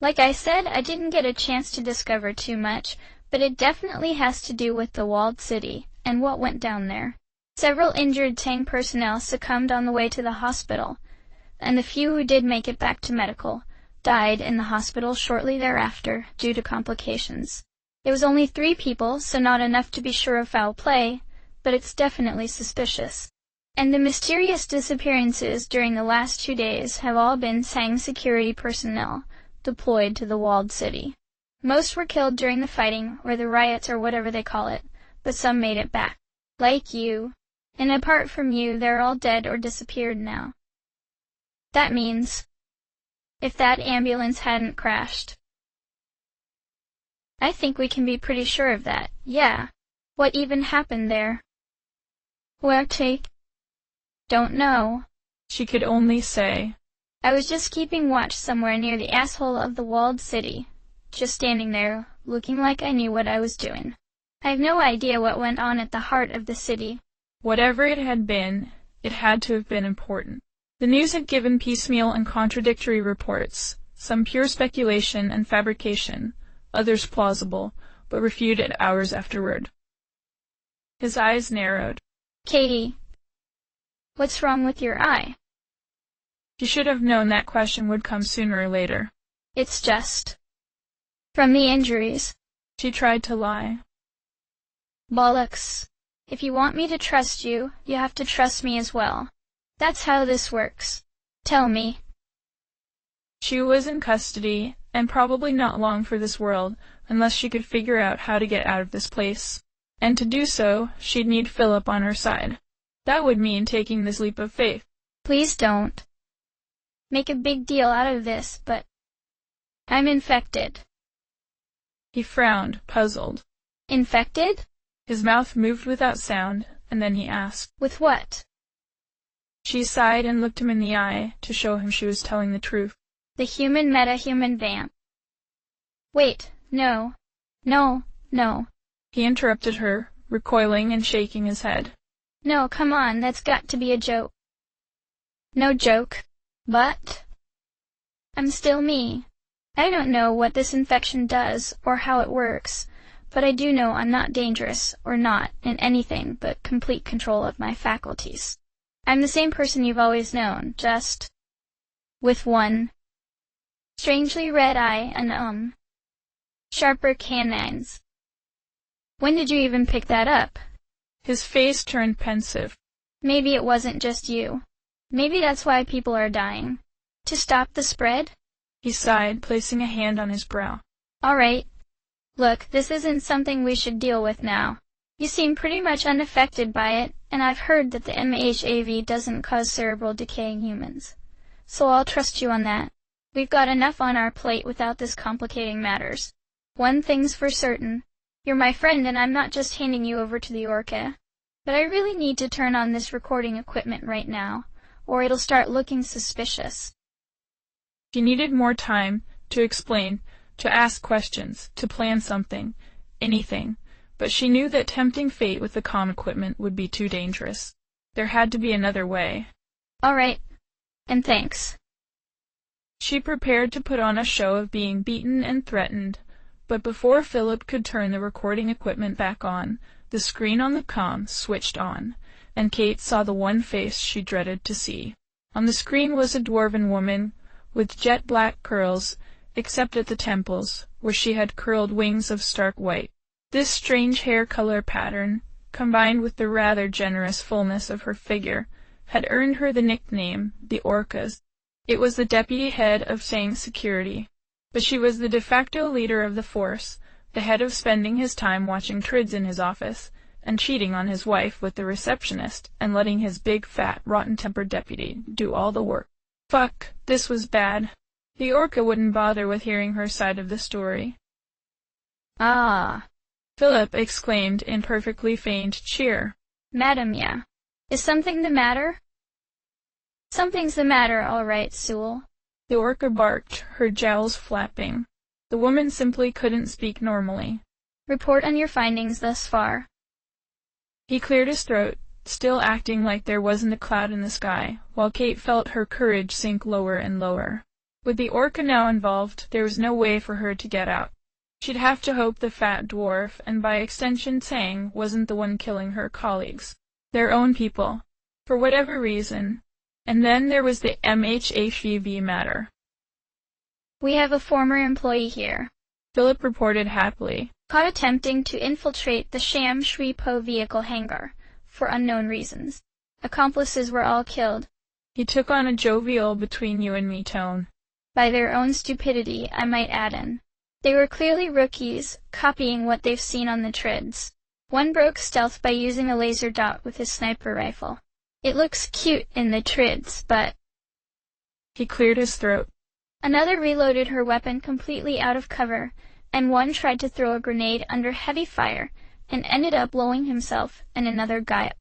Like I said, I didn't get a chance to discover too much, but it definitely has to do with the walled city and what went down there. Several injured Tang personnel succumbed on the way to the hospital, and the few who did make it back to medical died in the hospital shortly thereafter due to complications. It was only 3 people, so not enough to be sure of foul play, but it's definitely suspicious. And the mysterious disappearances during the last 2 days have all been Sang security personnel deployed to the walled city. Most were killed during the fighting, or the riots, or whatever they call it, but some made it back. Like you. And apart from you, they're all dead or disappeared now. That means, if that ambulance hadn't crashed. I think we can be pretty sure of that, yeah. What even happened there? Well, don't know. She could only say, I was just keeping watch somewhere near the asshole of the walled city. Just standing there, looking like I knew what I was doing. I have no idea what went on at the heart of the city. Whatever it had been, it had to have been important. The news had given piecemeal and contradictory reports, some pure speculation and fabrication, others plausible, but refuted hours afterward. His eyes narrowed. Katie, what's wrong with your eye? She should have known that question would come sooner or later. It's just from the injuries. She tried to lie. Bollocks. If you want me to trust you, you have to trust me as well. That's how this works. Tell me. She was in custody, and probably not long for this world, unless she could figure out how to get out of this place. And to do so, she'd need Philip on her side. That would mean taking this leap of faith. Please don't make a big deal out of this, but I'm infected. He frowned, puzzled. Infected? His mouth moved without sound, and then he asked, With what? She sighed and looked him in the eye to show him she was telling the truth. The human meta-human vamp. Wait, no. No. He interrupted her, recoiling and shaking his head. No, come on, that's got to be a joke. No joke. But I'm still me. I don't know what this infection does or how it works, but I do know I'm not dangerous or not in anything but complete control of my faculties. I'm the same person you've always known, just with one strangely red eye and sharper canines. When did you even pick that up? His face turned pensive. Maybe it wasn't just you. Maybe that's why people are dying. To stop the spread? He sighed, placing a hand on his brow. All right. Look, this isn't something we should deal with now. You seem pretty much unaffected by it, and I've heard that the MHAV doesn't cause cerebral decay in humans. So I'll trust you on that. We've got enough on our plate without this complicating matters. One thing's for certain. You're my friend, and I'm not just handing you over to the orca. But I really need to turn on this recording equipment right now, or it'll start looking suspicious. She needed more time to explain, to ask questions, to plan something, anything, but she knew that tempting fate with the comm equipment would be too dangerous. There had to be another way. All right, and thanks. She prepared to put on a show of being beaten and threatened, but before Philip could turn the recording equipment back on, the screen on the comm switched on, and Kate saw the one face she dreaded to see. On the screen was a dwarven woman with jet-black curls, except at the temples, where she had curled wings of stark white. This strange hair color pattern, combined with the rather generous fullness of her figure, had earned her the nickname, the Orcas. It was the deputy head of Sang's security, but she was the de facto leader of the force, the head of spending his time watching trids in his office, and cheating on his wife with the receptionist, and letting his big, fat, rotten-tempered deputy do all the work. Fuck, this was bad. The orca wouldn't bother with hearing her side of the story. Ah, Philip exclaimed in perfectly feigned cheer. Madam, yeah. Is something the matter? Something's the matter, all right, Sewell. The orca barked, her jowls flapping. The woman simply couldn't speak normally. Report on your findings thus far. He cleared his throat, still acting like there wasn't a cloud in the sky, while Kate felt her courage sink lower and lower. With the orca now involved, there was no way for her to get out. She'd have to hope the fat dwarf, and by extension Tsang, wasn't the one killing her colleagues. Their own people. For whatever reason. And then there was the MHAVV matter. We have a former employee here. Philip reported happily. Caught attempting to infiltrate the Sham Shui Po vehicle hangar, for unknown reasons. Accomplices were all killed. He took on a jovial between you and me tone. By their own stupidity, I might add in. They were clearly rookies, copying what they've seen on the trids. One broke stealth by using a laser dot with his sniper rifle. It looks cute in the trids, but... He cleared his throat. Another reloaded her weapon completely out of cover, and one tried to throw a grenade under heavy fire, and ended up blowing himself and another guy up.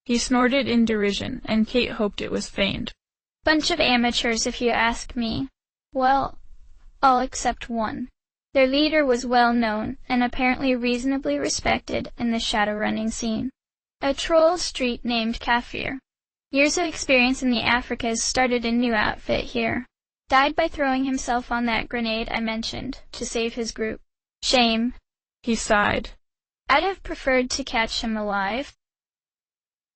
He snorted in derision, and Kate hoped it was feigned. Bunch of amateurs, if you ask me. Well, all except one. Their leader was well known, and apparently reasonably respected in the Shadowrunning scene. A troll street named Kafir. Years of experience in the Africas, started a new outfit here. Died by throwing himself on that grenade I mentioned, to save his group. Shame. He sighed. I'd have preferred to catch him alive.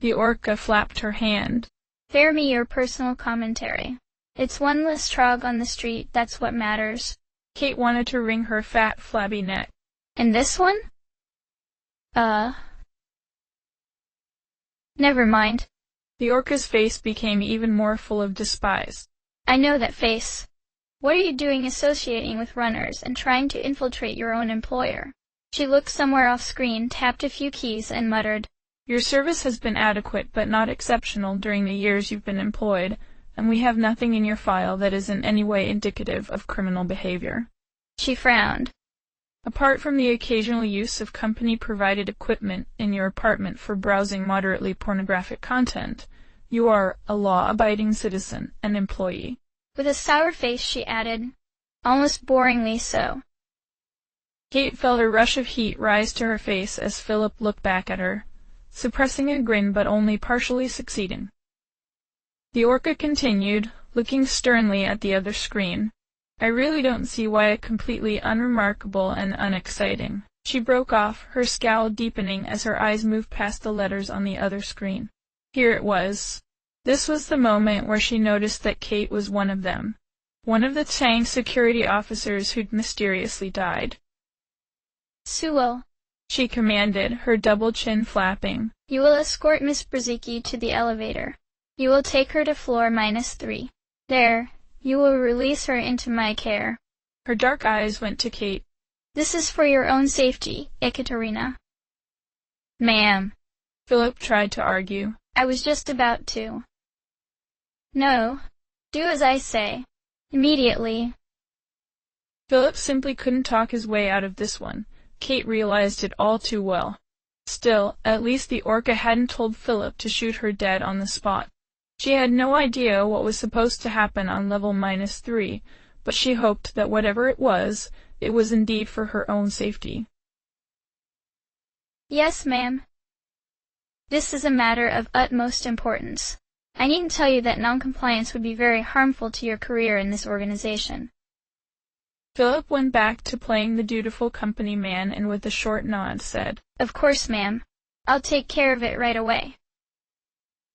The orca flapped her hand. Spare me your personal commentary. It's one less trog on the street, that's what matters. Kate wanted to wring her fat, flabby neck. And this one? Never mind. The orca's face became even more full of despise. I know that face. What are you doing associating with runners and trying to infiltrate your own employer? She looked somewhere off screen, tapped a few keys, and muttered, Your service has been adequate but not exceptional during the years you've been employed, and we have nothing in your file that is in any way indicative of criminal behavior. She frowned. Apart from the occasional use of company-provided equipment in your apartment for browsing moderately pornographic content, you are a law-abiding citizen and employee. With a sour face she added, almost boringly so. Kate felt a rush of heat rise to her face as Philip looked back at her, suppressing a grin but only partially succeeding. The orca continued, looking sternly at the other screen. I really don't see why it's completely unremarkable and unexciting. She broke off, her scowl deepening as her eyes moved past the letters on the other screen. Here it was. This was the moment where she noticed that Kate was one of them. One of the Tsang security officers who'd mysteriously died. Sewell, she commanded, her double chin flapping. You will escort Miss Brzezicki to the elevator. You will take her to floor -3. There, you will release her into my care. Her dark eyes went to Kate. This is for your own safety, Ekaterina. Ma'am. Philip tried to argue. I was just about to. No. Do as I say. Immediately. Philip simply couldn't talk his way out of this one. Kate realized it all too well. Still, at least the orca hadn't told Philip to shoot her dead on the spot. She had no idea what was supposed to happen on level -3, but she hoped that whatever it was indeed for her own safety. Yes, ma'am. This is a matter of utmost importance. I needn't tell you that non-compliance would be very harmful to your career in this organization. Philip went back to playing the dutiful company man and with a short nod said, Of course, ma'am. I'll take care of it right away.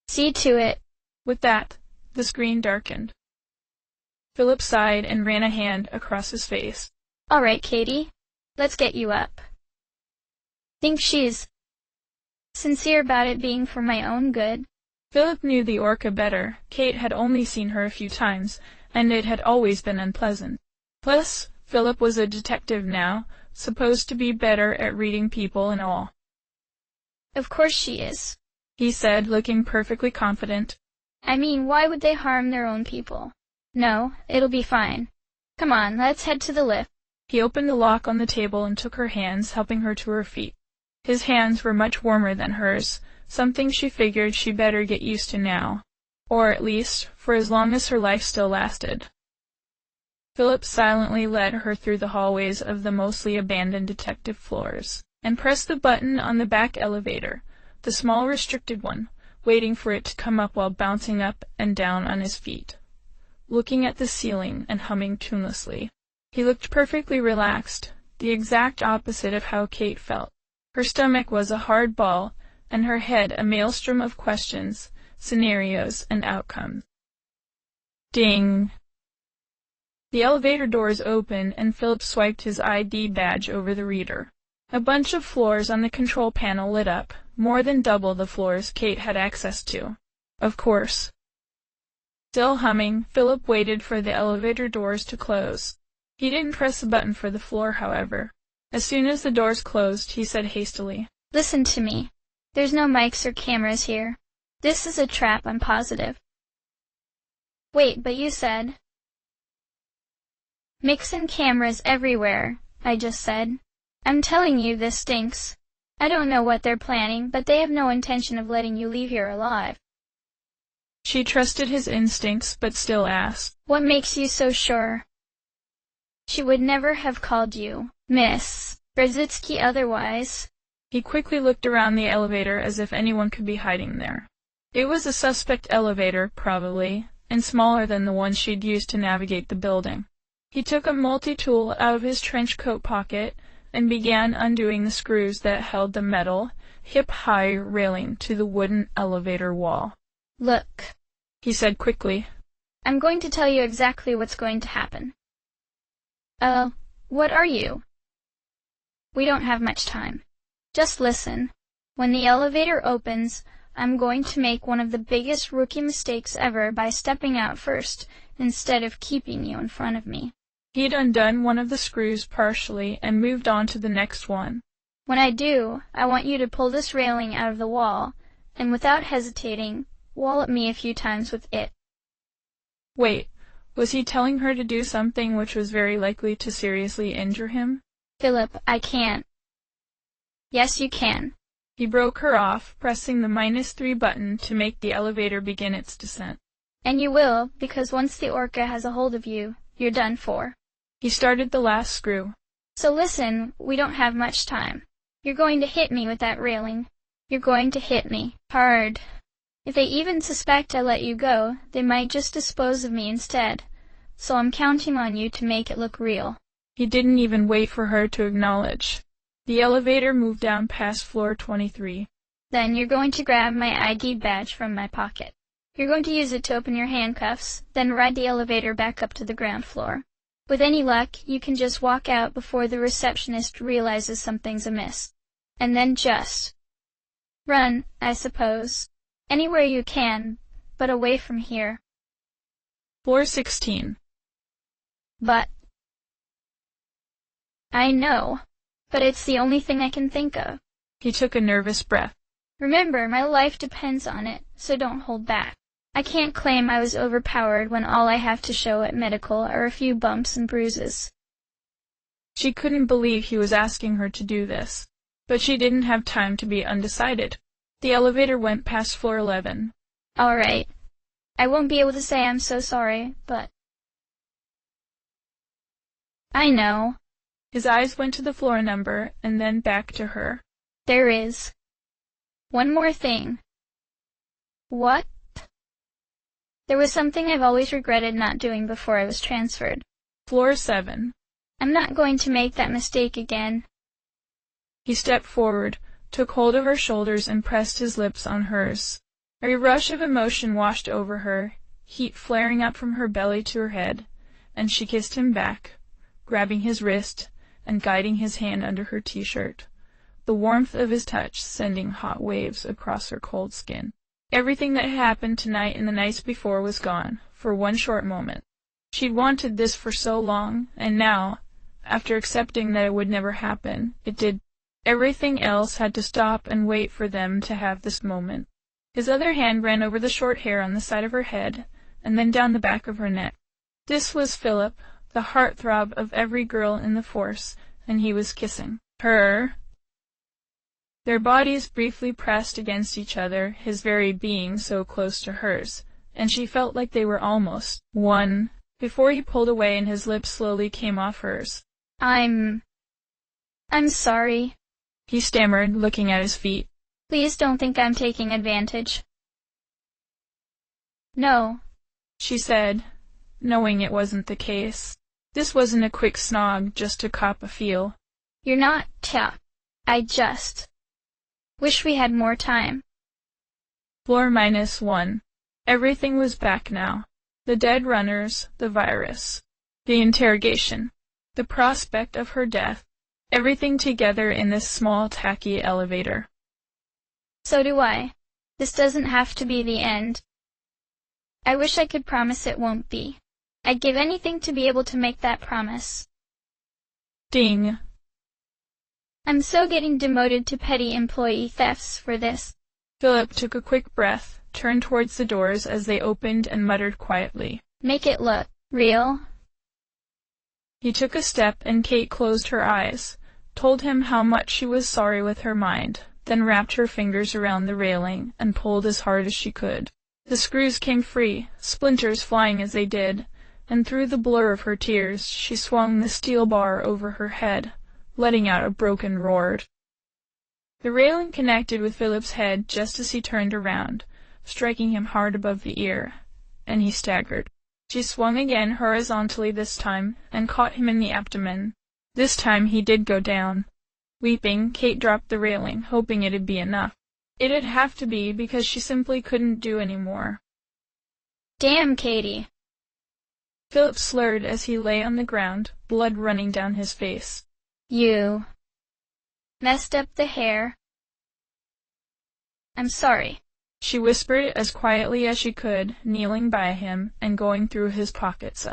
See to it. With that, the screen darkened. Philip sighed and ran a hand across his face. All right, Katie. Let's get you up. Think she's sincere about it being for my own good? Philip knew the orca better. Kate had only seen her a few times, and it had always been unpleasant. Plus, Philip was a detective now, supposed to be better at reading people and all. Of course she is, he said, looking perfectly confident. I mean, why would they harm their own people? No, it'll be fine. Come on, let's head to the lift. He opened the lock on the table and took her hands, helping her to her feet. His hands were much warmer than hers, something she figured she'd better get used to now. Or at least, for as long as her life still lasted. Philip silently led her through the hallways of the mostly abandoned detective floors, and pressed the button on the back elevator, the small restricted one, waiting for it to come up while bouncing up and down on his feet, looking at the ceiling and humming tunelessly. He looked perfectly relaxed, the exact opposite of how Kate felt. Her stomach was a hard ball, and her head a maelstrom of questions, scenarios, and outcomes. Ding! The elevator doors opened, and Philip swiped his ID badge over the reader. A bunch of floors on the control panel lit up, more than double the floors Kate had access to. Of course. Still humming, Philip waited for the elevator doors to close. He didn't press the button for the floor, however. As soon as the doors closed, he said hastily, "Listen to me. There's no mics or cameras here. This is a trap, I'm positive." "Wait, but you said—" "Mics and cameras everywhere," I just said. "I'm telling you this stinks. I don't know what they're planning, but they have no intention of letting you leave here alive." She trusted his instincts, but still asked, "What makes you so sure?" She would never have called you Miss Brzezinski otherwise. He quickly looked around the elevator as if anyone could be hiding there. It was a suspect elevator, probably, and smaller than the one she'd used to navigate the building. He took a multi-tool out of his trench coat pocket and began undoing the screws that held the metal, hip-high railing to the wooden elevator wall. "Look," he said quickly. "I'm going to tell you exactly what's going to happen." What are you?" "We don't have much time. Just listen. When the elevator opens, I'm going to make one of the biggest rookie mistakes ever by stepping out first, instead of keeping you in front of me." He'd undone one of the screws partially and moved on to the next one. "When I do, I want you to pull this railing out of the wall, and without hesitating, wallop me a few times with it." Wait, was he telling her to do something which was very likely to seriously injure him? "Philip, I can't." "Yes, you can." He broke her off, pressing the -3 button to make the elevator begin its descent. "And you will, because once the orca has a hold of you, you're done for." He started the last screw. "So listen, we don't have much time. You're going to hit me with that railing. You're going to hit me hard. If they even suspect I let you go, they might just dispose of me instead. So I'm counting on you to make it look real." He didn't even wait for her to acknowledge. The elevator moved down past floor 23. "Then you're going to grab my ID badge from my pocket. You're going to use it to open your handcuffs, then ride the elevator back up to the ground floor. With any luck, you can just walk out before the receptionist realizes something's amiss. And then just run, I suppose. Anywhere you can, but away from here." Floor 16. "But—" "I know, but it's the only thing I can think of." He took a nervous breath. "Remember, my life depends on it, so don't hold back. I can't claim I was overpowered when all I have to show at medical are a few bumps and bruises." She couldn't believe he was asking her to do this, but she didn't have time to be undecided. The elevator went past floor 11. "All right. I won't be able to say I'm so sorry, but—" "I know." His eyes went to the floor number and then back to her. "There is one more thing." "What?" "There was something I've always regretted not doing before I was transferred." Floor 7. "I'm not going to make that mistake again." He stepped forward, took hold of her shoulders and pressed his lips on hers. A rush of emotion washed over her, heat flaring up from her belly to her head, and she kissed him back, grabbing his wrist and guiding his hand under her t-shirt, the warmth of his touch sending hot waves across her cold skin. Everything that had happened tonight and the nights before was gone, for one short moment. She'd wanted this for so long, and now, after accepting that it would never happen, it did. Everything else had to stop and wait for them to have this moment. His other hand ran over the short hair on the side of her head, and then down the back of her neck. This was Philip, the heartthrob of every girl in the force, and he was kissing her. Their bodies briefly pressed against each other, his very being so close to hers, and she felt like they were almost one, before he pulled away and his lips slowly came off hers. I'm sorry, he stammered, looking at his feet. Please don't think I'm taking advantage. No, she said, knowing it wasn't the case. This wasn't a quick snog just to cop a feel. You're not I just wish we had more time. Floor -1. Everything was back now. The dead runners, the virus, the interrogation, the prospect of her death, everything together in this small, tacky elevator. So do I. This doesn't have to be the end. I wish I could promise it won't be. I'd give anything to be able to make that promise. Ding. I'm so getting demoted to petty employee thefts for this. Philip took a quick breath, turned towards the doors as they opened and muttered quietly. Make it look real. He took a step and Kate closed her eyes, told him how much she was sorry with her mind, then wrapped her fingers around the railing and pulled as hard as she could. The screws came free, splinters flying as they did, and through the blur of her tears she swung the steel bar over her head, letting out a broken roar. The railing connected with Philip's head just as he turned around, striking him hard above the ear, and he staggered. She swung again horizontally this time, and caught him in the abdomen. This time he did go down. Weeping, Kate dropped the railing, hoping it'd be enough. It'd have to be, because she simply couldn't do any more. Damn, Katie! Philip slurred as he lay on the ground, blood running down his face. You messed up the hair. I'm sorry, she whispered as quietly as she could, kneeling by him and going through his pockets.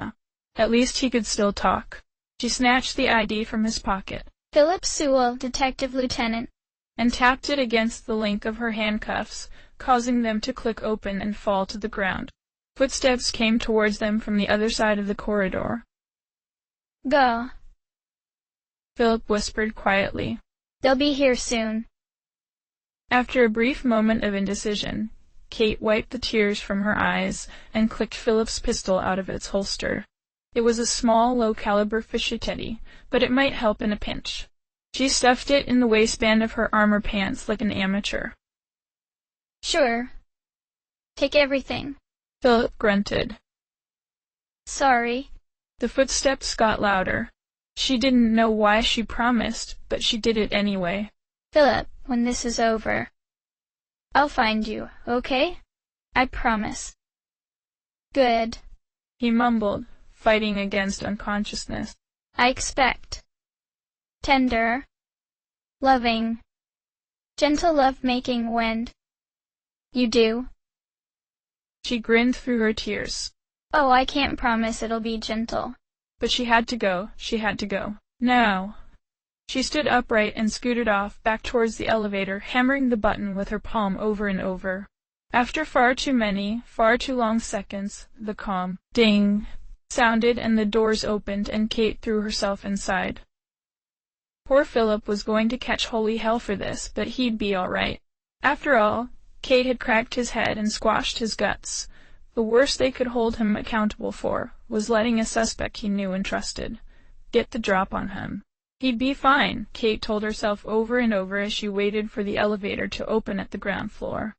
At least he could still talk. She snatched the ID from his pocket. Philip Sewell, Detective Lieutenant, and tapped it against the link of her handcuffs, causing them to click open and fall to the ground. Footsteps came towards them from the other side of the corridor. Go, Philip whispered quietly. They'll be here soon. After a brief moment of indecision, Kate wiped the tears from her eyes and clicked Philip's pistol out of its holster. It was a small, low-caliber Fisher-Teddy, but it might help in a pinch. She stuffed it in the waistband of her armor pants like an amateur. Sure. Take everything. Philip grunted. Sorry. The footsteps got louder. She didn't know why she promised, but she did it anyway. Philip, when this is over, I'll find you, okay? I promise. Good, he mumbled, fighting against unconsciousness. I expect. Tender, loving, gentle love-making when you do. She grinned through her tears. Oh, I can't promise it'll be gentle. But she had to go. She had to go. Now. She stood upright and scooted off, back towards the elevator, hammering the button with her palm over and over. After far too many, far too long seconds, the calm ding sounded and the doors opened and Kate threw herself inside. Poor Philip was going to catch holy hell for this, but he'd be all right. After all, Kate had cracked his head and squashed his guts. The worst they could hold him accountable for was letting a suspect he knew and trusted get the drop on him. He'd be fine, Kate told herself over and over as she waited for the elevator to open at the ground floor.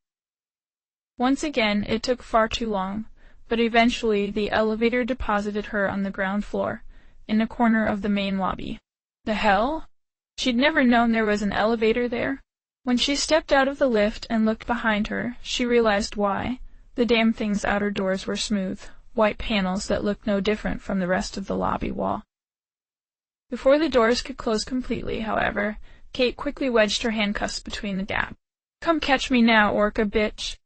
Once again, it took far too long, but eventually the elevator deposited her on the ground floor, in a corner of the main lobby. The hell? She'd never known there was an elevator there. When she stepped out of the lift and looked behind her, she realized why. The damn thing's outer doors were smooth, white panels that looked no different from the rest of the lobby wall. Before the doors could close completely, however, Kate quickly wedged her handcuffs between the gap. Come catch me now, orca bitch.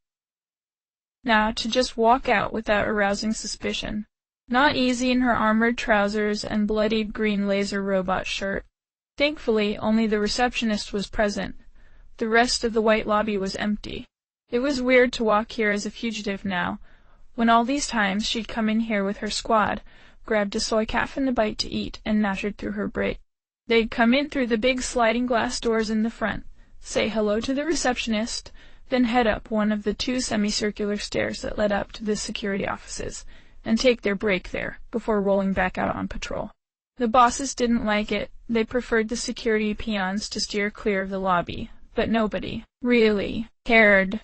Now, to just walk out without arousing suspicion. Not easy in her armored trousers and bloodied green laser robot shirt. Thankfully, only the receptionist was present. The rest of the white lobby was empty. It was weird to walk here as a fugitive now, when all these times she'd come in here with her squad, grabbed a soy calf and a bite to eat, and nattered through her break. They'd come in through the big sliding glass doors in the front, say hello to the receptionist, then head up one of the 2 semicircular stairs that led up to the security offices, and take their break there, before rolling back out on patrol. The bosses didn't like it. They preferred the security peons to steer clear of the lobby, but nobody really cared.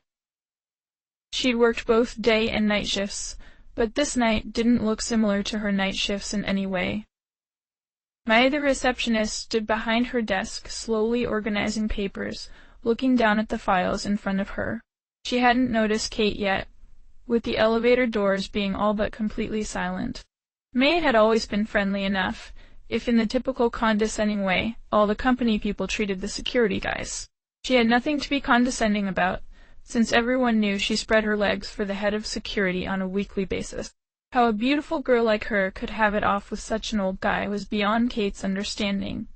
She'd worked both day and night shifts, but this night didn't look similar to her night shifts in any way. Maya the receptionist stood behind her desk, slowly organizing papers, looking down at the files in front of her. She hadn't noticed Kate yet, with the elevator doors being all but completely silent. May had always been friendly enough, if in the typical condescending way all the company people treated the security guys. She had nothing to be condescending about, since everyone knew she spread her legs for the head of security on a weekly basis. How a beautiful girl like her could have it off with such an old guy was beyond Kate's understanding,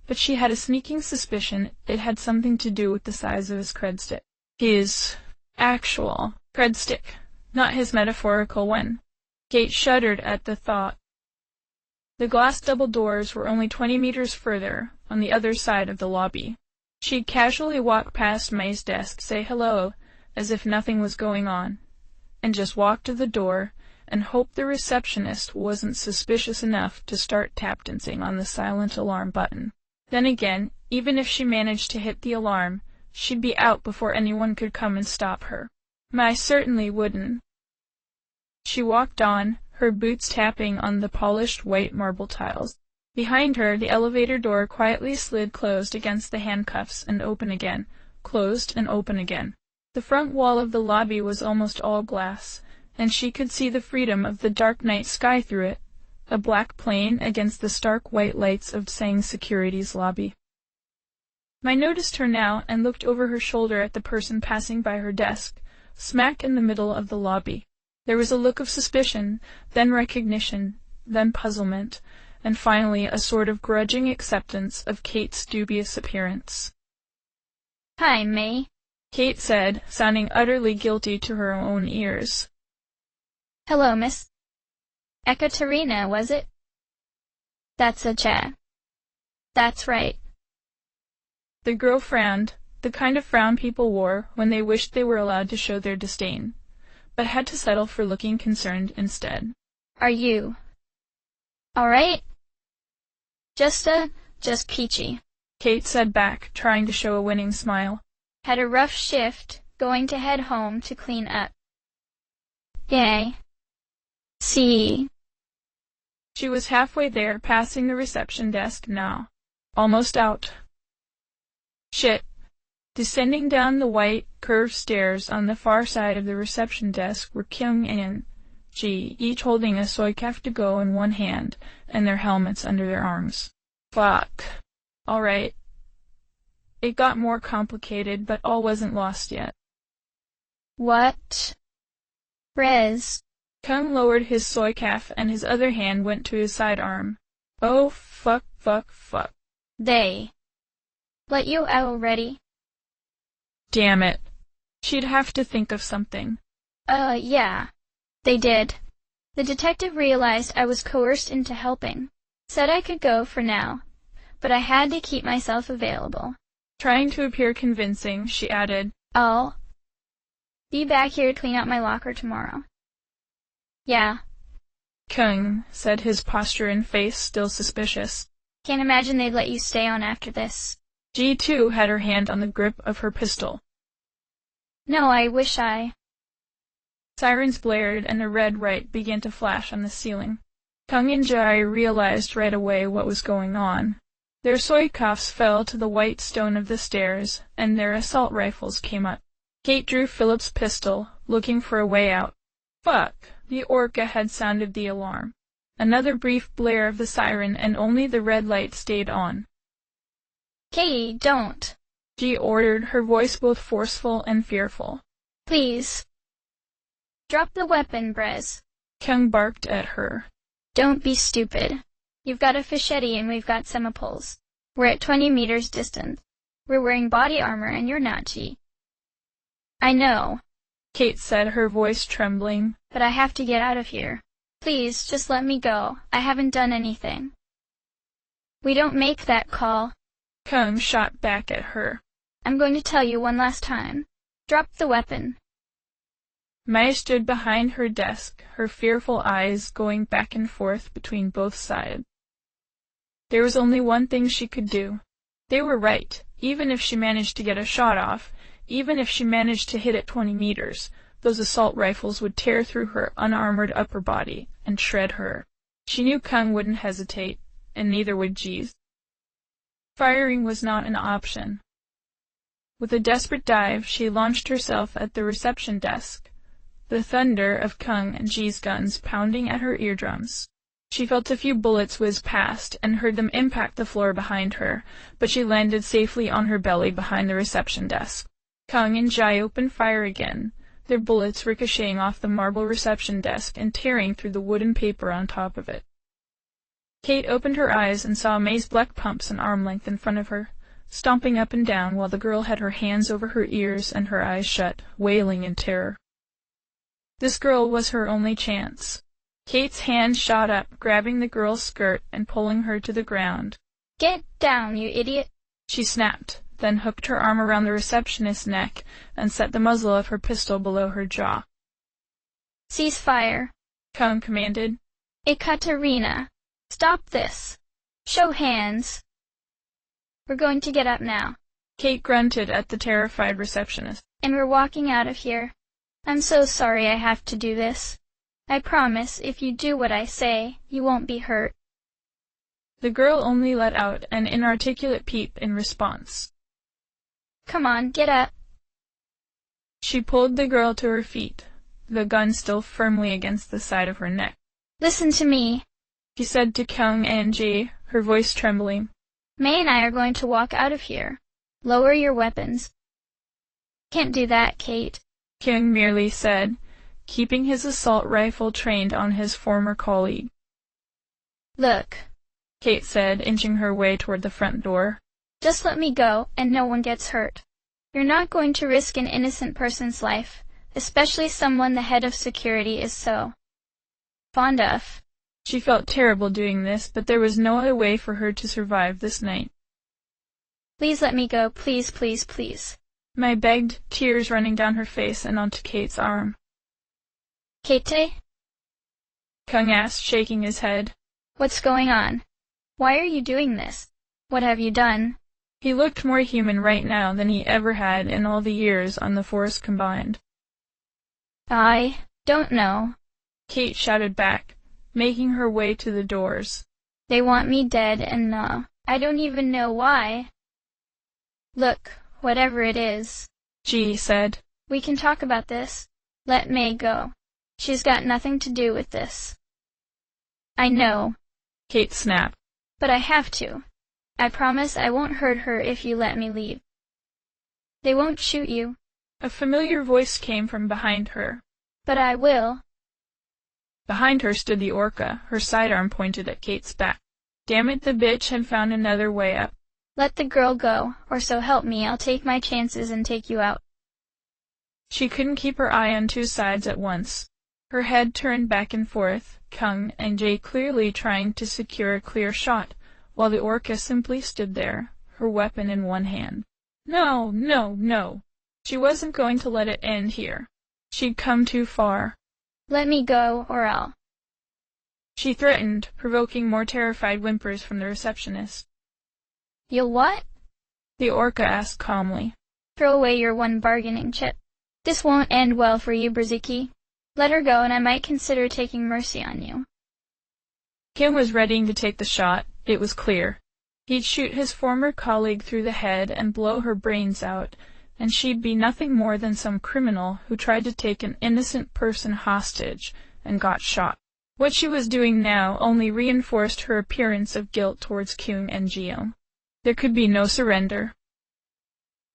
but she had a sneaking suspicion it had something to do with the size of his cred stick. His actual cred stick, not his metaphorical one. Kate shuddered at the thought. The glass double doors were only 20 meters further, on the other side of the lobby. She'd casually walk past May's desk, say hello, as if nothing was going on, and just walk to the door and hope the receptionist wasn't suspicious enough to start tap dancing on the silent alarm button. Then again, even if she managed to hit the alarm, she'd be out before anyone could come and stop her. May certainly wouldn't. She walked on, her boots tapping on the polished white marble tiles. Behind her, the elevator door quietly slid closed against the handcuffs and open again, closed and open again. The front wall of the lobby was almost all glass, and she could see the freedom of the dark night sky through it, a black plane against the stark white lights of Sang Security's lobby. May noticed her now and looked over her shoulder at the person passing by her desk, smack in the middle of the lobby. There was a look of suspicion, then recognition, then puzzlement, and finally a sort of grudging acceptance of Kate's dubious appearance. "Hi, May," Kate said, sounding utterly guilty to her own ears. "Hello, Miss. Ekaterina, was it?" "That's a chat." "That's right." The girl frowned, the kind of frown people wore when they wished they were allowed to show their disdain, but had to settle for looking concerned instead. "Are you all right?" Just peachy," Kate said back, trying to show a winning smile. "Had a rough shift, going to head home to clean up." "Yay. See." She was halfway there, passing the reception desk now. Almost out. Shit. Descending down the white, curved stairs on the far side of the reception desk were Kyung and Ji, each holding a soy calf to go in one hand and their helmets under their arms. Fuck. All right. It got more complicated, but all wasn't lost yet. "What? Rez." Kung lowered his soy calf and his other hand went to his sidearm. Oh, fuck. "They let you out already?" Damn it. She'd have to think of something. Yeah. They did. The detective realized I was coerced into helping. Said I could go for now, but I had to keep myself available." Trying to appear convincing, she added, "I'll be back here to clean out my locker tomorrow." "Yeah." Kung said, his posture and face still suspicious. "Can't imagine they'd let you stay on after this." Ji too had her hand on the grip of her pistol. "No, I wish I—" Sirens blared and a red light began to flash on the ceiling. Kung and Jai realized right away what was going on. Their soy calves fell to the white stone of the stairs, and their assault rifles came up. Kate drew Philip's pistol, looking for a way out. Fuck! The Orca had sounded the alarm. Another brief blare of the siren, and only the red light stayed on. "Katie, don't!" She ordered, her voice both forceful and fearful. "Please. Drop the weapon, Brez." Kung barked at her. "Don't be stupid. You've got a fichetti and we've got semapoles. We're at 20 meters distant. We're wearing body armor and you're not, G." "I know." Kate said, her voice trembling. But I have to get out of here. Please, just let me go. I haven't done anything. We don't make that call. Kung shot back at her. I'm going to tell you one last time. Drop the weapon. Maya stood behind her desk, her fearful eyes going back and forth between both sides. There was only one thing she could do. They were right. Even if she managed to get a shot off, even if she managed to hit at 20 meters, those assault rifles would tear through her unarmored upper body and shred her. She knew Kung wouldn't hesitate, and neither would Jeeves. Firing was not an option. With a desperate dive, she launched herself at the reception desk, the thunder of Kung and Jee's guns pounding at her eardrums. She felt a few bullets whiz past and heard them impact the floor behind her, but she landed safely on her belly behind the reception desk. Kung and Jai opened fire again, their bullets ricocheting off the marble reception desk and tearing through the wooden paper on top of it. Kate opened her eyes and saw May's black pumps an arm length in front of her, stomping up and down while the girl had her hands over her ears and her eyes shut, wailing in terror. This girl was her only chance. Kate's hand shot up, grabbing the girl's skirt and pulling her to the ground. Get down, you idiot! She snapped, then hooked her arm around the receptionist's neck and set the muzzle of her pistol below her jaw. Cease fire, Kung commanded. Ekaterina, stop this. Show hands. We're going to get up now. Kate grunted at the terrified receptionist. And we're walking out of here. I'm so sorry I have to do this. I promise, if you do what I say, you won't be hurt. The girl only let out an inarticulate peep in response. Come on, get up. She pulled the girl to her feet, the gun still firmly against the side of her neck. Listen to me, she said to Kung and Jie, her voice trembling. May and I are going to walk out of here. Lower your weapons. Can't do that, Kate, Kung merely said, keeping his assault rifle trained on his former colleague. Look, Kate said, inching her way toward the front door. Just let me go, and no one gets hurt. You're not going to risk an innocent person's life, especially someone the head of security is so fond of. She felt terrible doing this, but there was no other way for her to survive this night. Please let me go, please, please, please. Mai begged, tears running down her face and onto Kate's arm. Kate? Kung asked, shaking his head. What's going on? Why are you doing this? What have you done? He looked more human right now than he ever had in all the years on the force combined. I don't know, Kate shouted back, making her way to the doors. They want me dead, and I don't even know why. Look, whatever it is, Jie said. We can talk about this. Let May go. She's got nothing to do with this. I know, Kate snapped. But I have to. I promise I won't hurt her if you let me leave. They won't shoot you. A familiar voice came from behind her. But I will. Behind her stood the orca, her sidearm pointed at Kate's back. Damn it, the bitch had found another way up. Let the girl go, or so help me, I'll take my chances and take you out. She couldn't keep her eye on two sides at once. Her head turned back and forth, Kung and Jie clearly trying to secure a clear shot, while the orca simply stood there, her weapon in one hand. No, no, no. She wasn't going to let it end here. She'd come too far. Let me go, or I'll... She threatened, provoking more terrified whimpers from the receptionist. You'll what? The orca asked calmly. Throw away your one bargaining chip. This won't end well for you, Brziki. Let her go, and I might consider taking mercy on you. Kim was readying to take the shot, it was clear. He'd shoot his former colleague through the head and blow her brains out, and she'd be nothing more than some criminal who tried to take an innocent person hostage and got shot. What she was doing now only reinforced her appearance of guilt towards Kyung and Geo. There could be no surrender.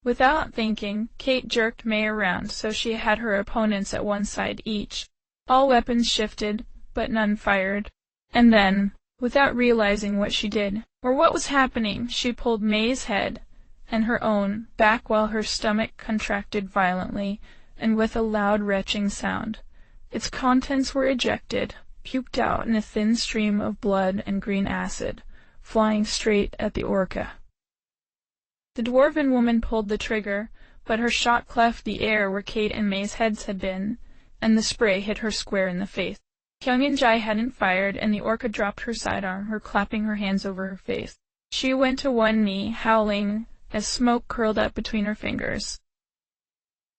Without thinking, Kate jerked May around so she had her opponents at one side each. All weapons shifted, but none fired. And then, without realizing what she did, or what was happening, she pulled May's head and her own back while her stomach contracted violently, and with a loud retching sound. Its contents were ejected, puked out in a thin stream of blood and green acid, flying straight at the orca. The dwarven woman pulled the trigger, but her shot cleft the air where Kate and May's heads had been, and the spray hit her square in the face. Kyung and Jai hadn't fired, and the orca dropped her sidearm, her clapping her hands over her face. She went to one knee, howling, as smoke curled up between her fingers.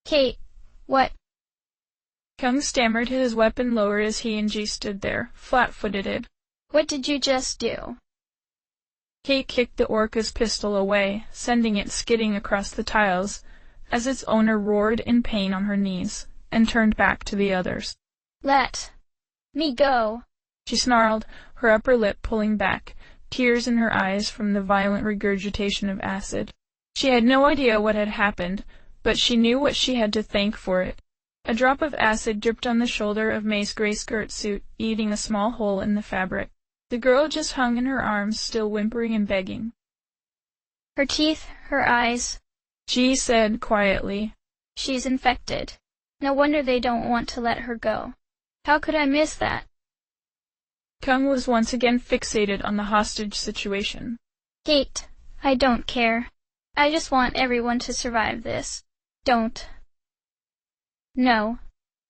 Kate, what? Kyung stammered, his weapon lowered as he and Ji stood there, flat-footed. What did you just do? Kate kicked the orca's pistol away, sending it skidding across the tiles, as its owner roared in pain on her knees, and turned back to the others. Let me go, she snarled, her upper lip pulling back, tears in her eyes from the violent regurgitation of acid. She had no idea what had happened, but she knew what she had to thank for it. A drop of acid dripped on the shoulder of May's gray skirt suit, eating a small hole in the fabric. The girl just hung in her arms, still whimpering and begging. Her teeth, her eyes, Ji said quietly. She's infected. No wonder they don't want to let her go. How could I miss that? Kyung was once again fixated on the hostage situation. Kate, I don't care. I just want everyone to survive this. Don't. No.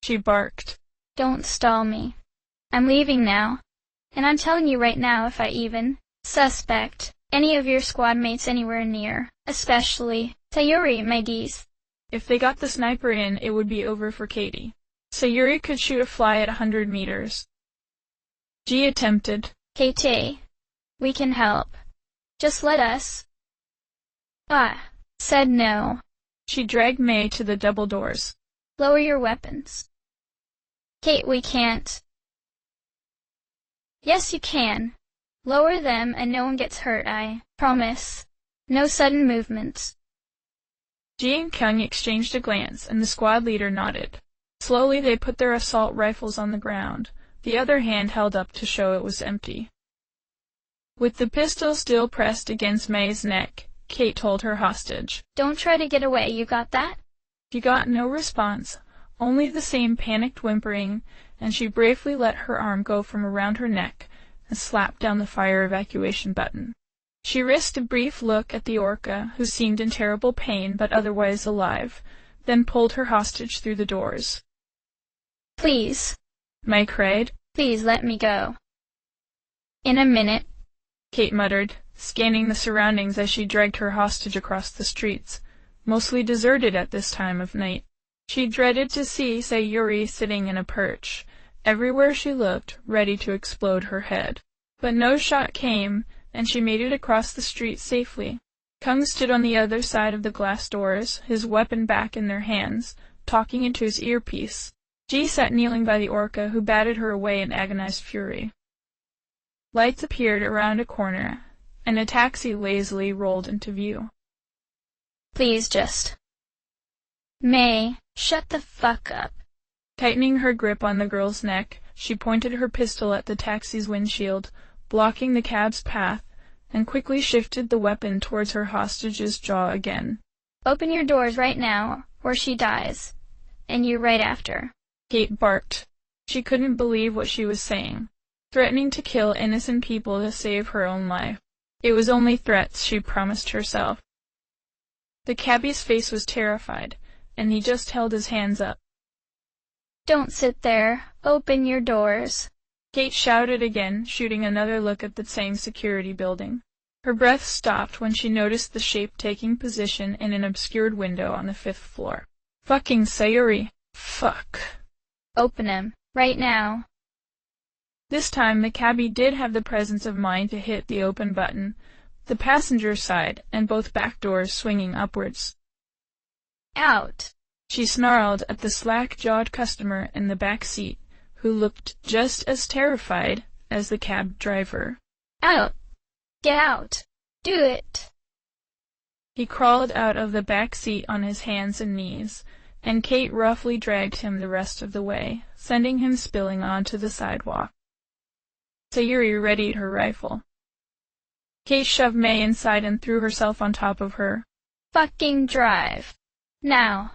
She barked. Don't stall me. I'm leaving now. And I'm telling you right now, if I even suspect any of your squad mates anywhere near, especially Sayuri, my geese. If they got the sniper in, it would be over for Katie. Sayuri could shoot a fly at 100 meters. Ji attempted. Kate, we can help. Just let us. Said no. She dragged May to the double doors. Lower your weapons. Kate, we can't. Yes, you can. Lower them and no one gets hurt, I promise. No sudden movements. Ji and Kyung exchanged a glance, and the squad leader nodded. Slowly they put their assault rifles on the ground, the other hand held up to show it was empty. With the pistol still pressed against May's neck, Kate told her hostage. Don't try to get away, you got that? She got no response, only the same panicked whimpering, and she bravely let her arm go from around her neck and slapped down the fire evacuation button. She risked a brief look at the orca, who seemed in terrible pain but otherwise alive, then pulled her hostage through the doors. Please, May cried. Please let me go. In a minute, Kate muttered, scanning the surroundings as she dragged her hostage across the streets, mostly deserted at this time of night. She dreaded to see Sayuri sitting in a perch, everywhere she looked, ready to explode her head. But no shot came, and she made it across the street safely. Kyung stood on the other side of the glass doors, his weapon back in their hands, talking into his earpiece. Ji sat kneeling by the orca, who batted her away in agonized fury. Lights appeared around a corner, and a taxi lazily rolled into view. Please just. May, shut the fuck up. Tightening her grip on the girl's neck, she pointed her pistol at the taxi's windshield, blocking the cab's path, and quickly shifted the weapon towards her hostage's jaw again. Open your doors right now, or she dies. And you right after. Kate barked. She couldn't believe what she was saying, threatening to kill innocent people to save her own life. It was only threats, she promised herself. The cabbie's face was terrified, and he just held his hands up. Don't sit there. Open your doors. Kate shouted again, shooting another look at the same security building. Her breath stopped when she noticed the shape taking position in an obscured window on the 5th floor. Fucking Sayuri. Fuck. Open him. Right now. This time the cabbie did have the presence of mind to hit the open button, the passenger side, and both back doors swinging upwards. Out! She snarled at the slack-jawed customer in the back seat, who looked just as terrified as the cab driver. Out! Get out! Do it! He crawled out of the back seat on his hands and knees, and Kate roughly dragged him the rest of the way, sending him spilling onto the sidewalk. Sayuri readied her rifle. Kate shoved May inside and threw herself on top of her. Fucking drive. Now.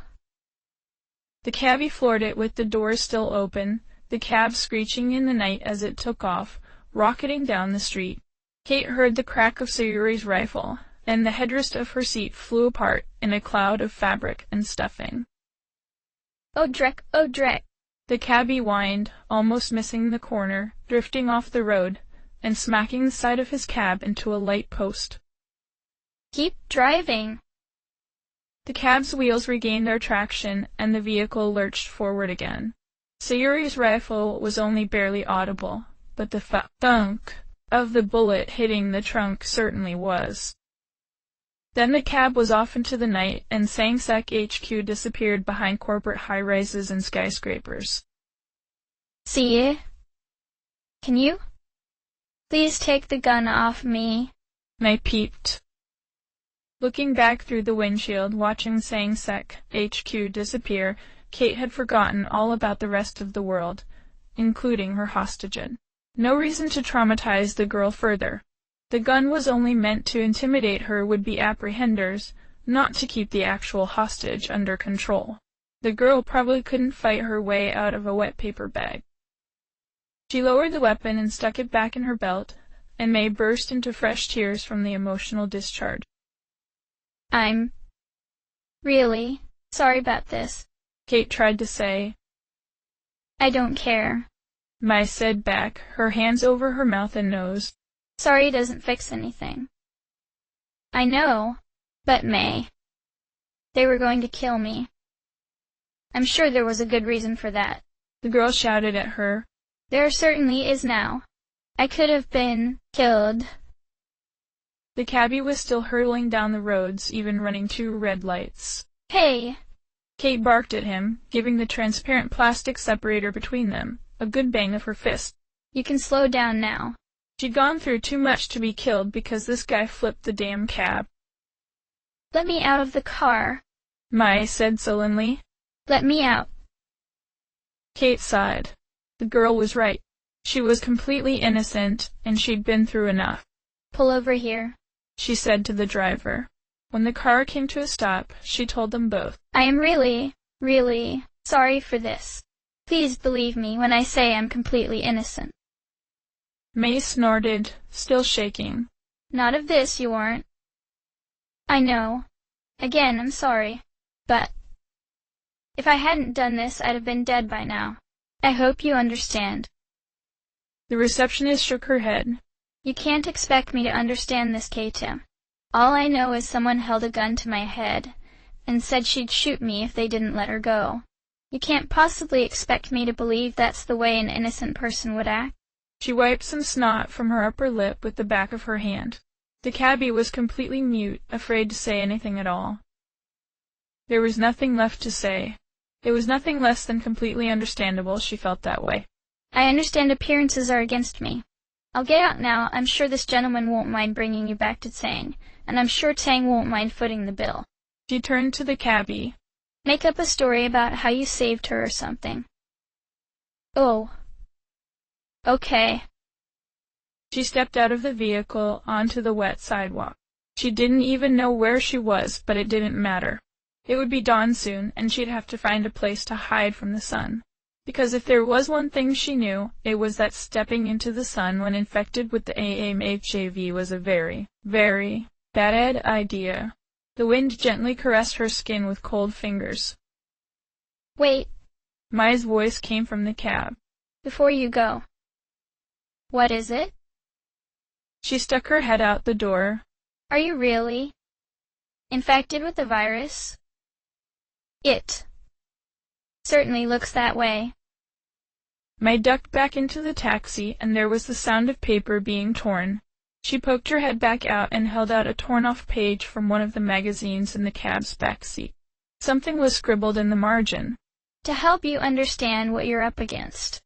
The cabbie floored it with the doors still open, the cab screeching in the night as it took off, rocketing down the street. Kate heard the crack of Sayuri's rifle, and the headrest of her seat flew apart in a cloud of fabric and stuffing. Oh Drek, oh Drek! The cabbie whined, almost missing the corner, drifting off the road, and smacking the side of his cab into a light post. Keep driving! The cab's wheels regained their traction, and the vehicle lurched forward again. Sayuri's rifle was only barely audible, but the thunk of the bullet hitting the trunk certainly was. Then the cab was off into the night, and Sangsek HQ disappeared behind corporate high-rises and skyscrapers. See ya? Can you? Please take the gun off me. I peeped. Looking back through the windshield, watching Sangsek HQ disappear, Kate had forgotten all about the rest of the world, including her hostage. No reason to traumatize the girl further. The gun was only meant to intimidate her would-be apprehenders, not to keep the actual hostage under control. The girl probably couldn't fight her way out of a wet paper bag. She lowered the weapon and stuck it back in her belt, and May burst into fresh tears from the emotional discharge. I'm really sorry about this, Kate tried to say. I don't care, Mai said back, her hands over her mouth and nose. Sorry doesn't fix anything. I know, but May, they were going to kill me. I'm sure there was a good reason for that. The girl shouted at her. There certainly is now. I could have been killed. The cabbie was still hurtling down the roads, even running 2 red lights. Hey! Kate barked at him, giving the transparent plastic separator between them a good bang of her fist. You can slow down now. She'd gone through too much to be killed because this guy flipped the damn cab. Let me out of the car, Mai said sullenly. Let me out. Kate sighed. The girl was right. She was completely innocent, and she'd been through enough. Pull over here, she said to the driver. When the car came to a stop, she told them both. I am really, really sorry for this. Please believe me when I say I'm completely innocent. May snorted, still shaking. Not of this you aren't. I know. Again, I'm sorry. But if I hadn't done this, I'd have been dead by now. I hope you understand. The receptionist shook her head. You can't expect me to understand this, Keita. All I know is someone held a gun to my head and said she'd shoot me if they didn't let her go. You can't possibly expect me to believe that's the way an innocent person would act. She wiped some snot from her upper lip with the back of her hand. The cabbie was completely mute, afraid to say anything at all. There was nothing left to say. It was nothing less than completely understandable she felt that way. I understand appearances are against me. I'll get out now. I'm sure this gentleman won't mind bringing you back to Tsang, and I'm sure Tsang won't mind footing the bill. She turned to the cabbie. Make up a story about how you saved her or something. Oh. Okay. She stepped out of the vehicle onto the wet sidewalk. She didn't even know where she was, but it didn't matter. It would be dawn soon, and she'd have to find a place to hide from the sun. Because if there was one thing she knew, it was that stepping into the sun when infected with the AMHAV was a very, very bad idea. The wind gently caressed her skin with cold fingers. Wait. Mai's voice came from the cab. Before you go. What is it? She stuck her head out the door. Are you really infected with the virus? It certainly looks that way. Mai ducked back into the taxi, and there was the sound of paper being torn. She poked her head back out and held out a torn-off page from one of the magazines in the cab's back seat. Something was scribbled in the margin. To help you understand what you're up against.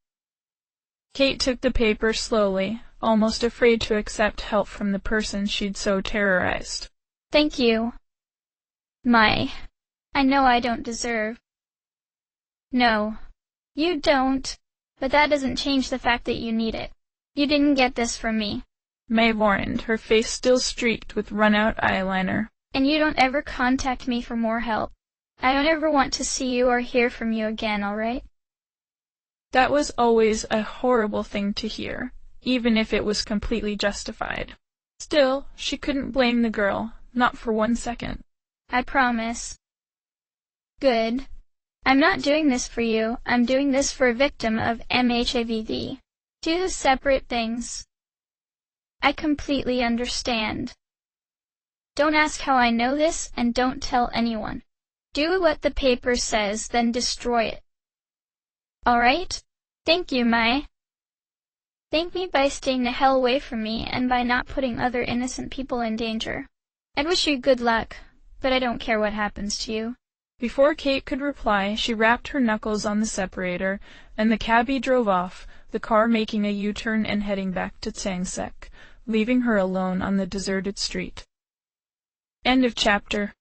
Kate took the paper slowly, almost afraid to accept help from the person she'd so terrorized. Thank you. Mai. I know I don't deserve. No. You don't. But that doesn't change the fact that you need it. You didn't get this from me. Mai warned, her face still streaked with run-out eyeliner. And you don't ever contact me for more help. I don't ever want to see you or hear from you again, alright? That was always a horrible thing to hear, even if it was completely justified. Still, she couldn't blame the girl, not for 1 second. I promise. Good. I'm not doing this for you, I'm doing this for a victim of MHAVD. Two separate things. I completely understand. Don't ask how I know this, and don't tell anyone. Do what the paper says, then destroy it. Alright? Thank you, Mai. Thank me by staying the hell away from me, and by not putting other innocent people in danger. I'd wish you good luck, but I don't care what happens to you. Before Kate could reply, she rapped her knuckles on the separator, and the cabbie drove off, the car making a U-turn and heading back to Tsangsek, leaving her alone on the deserted street. End of chapter.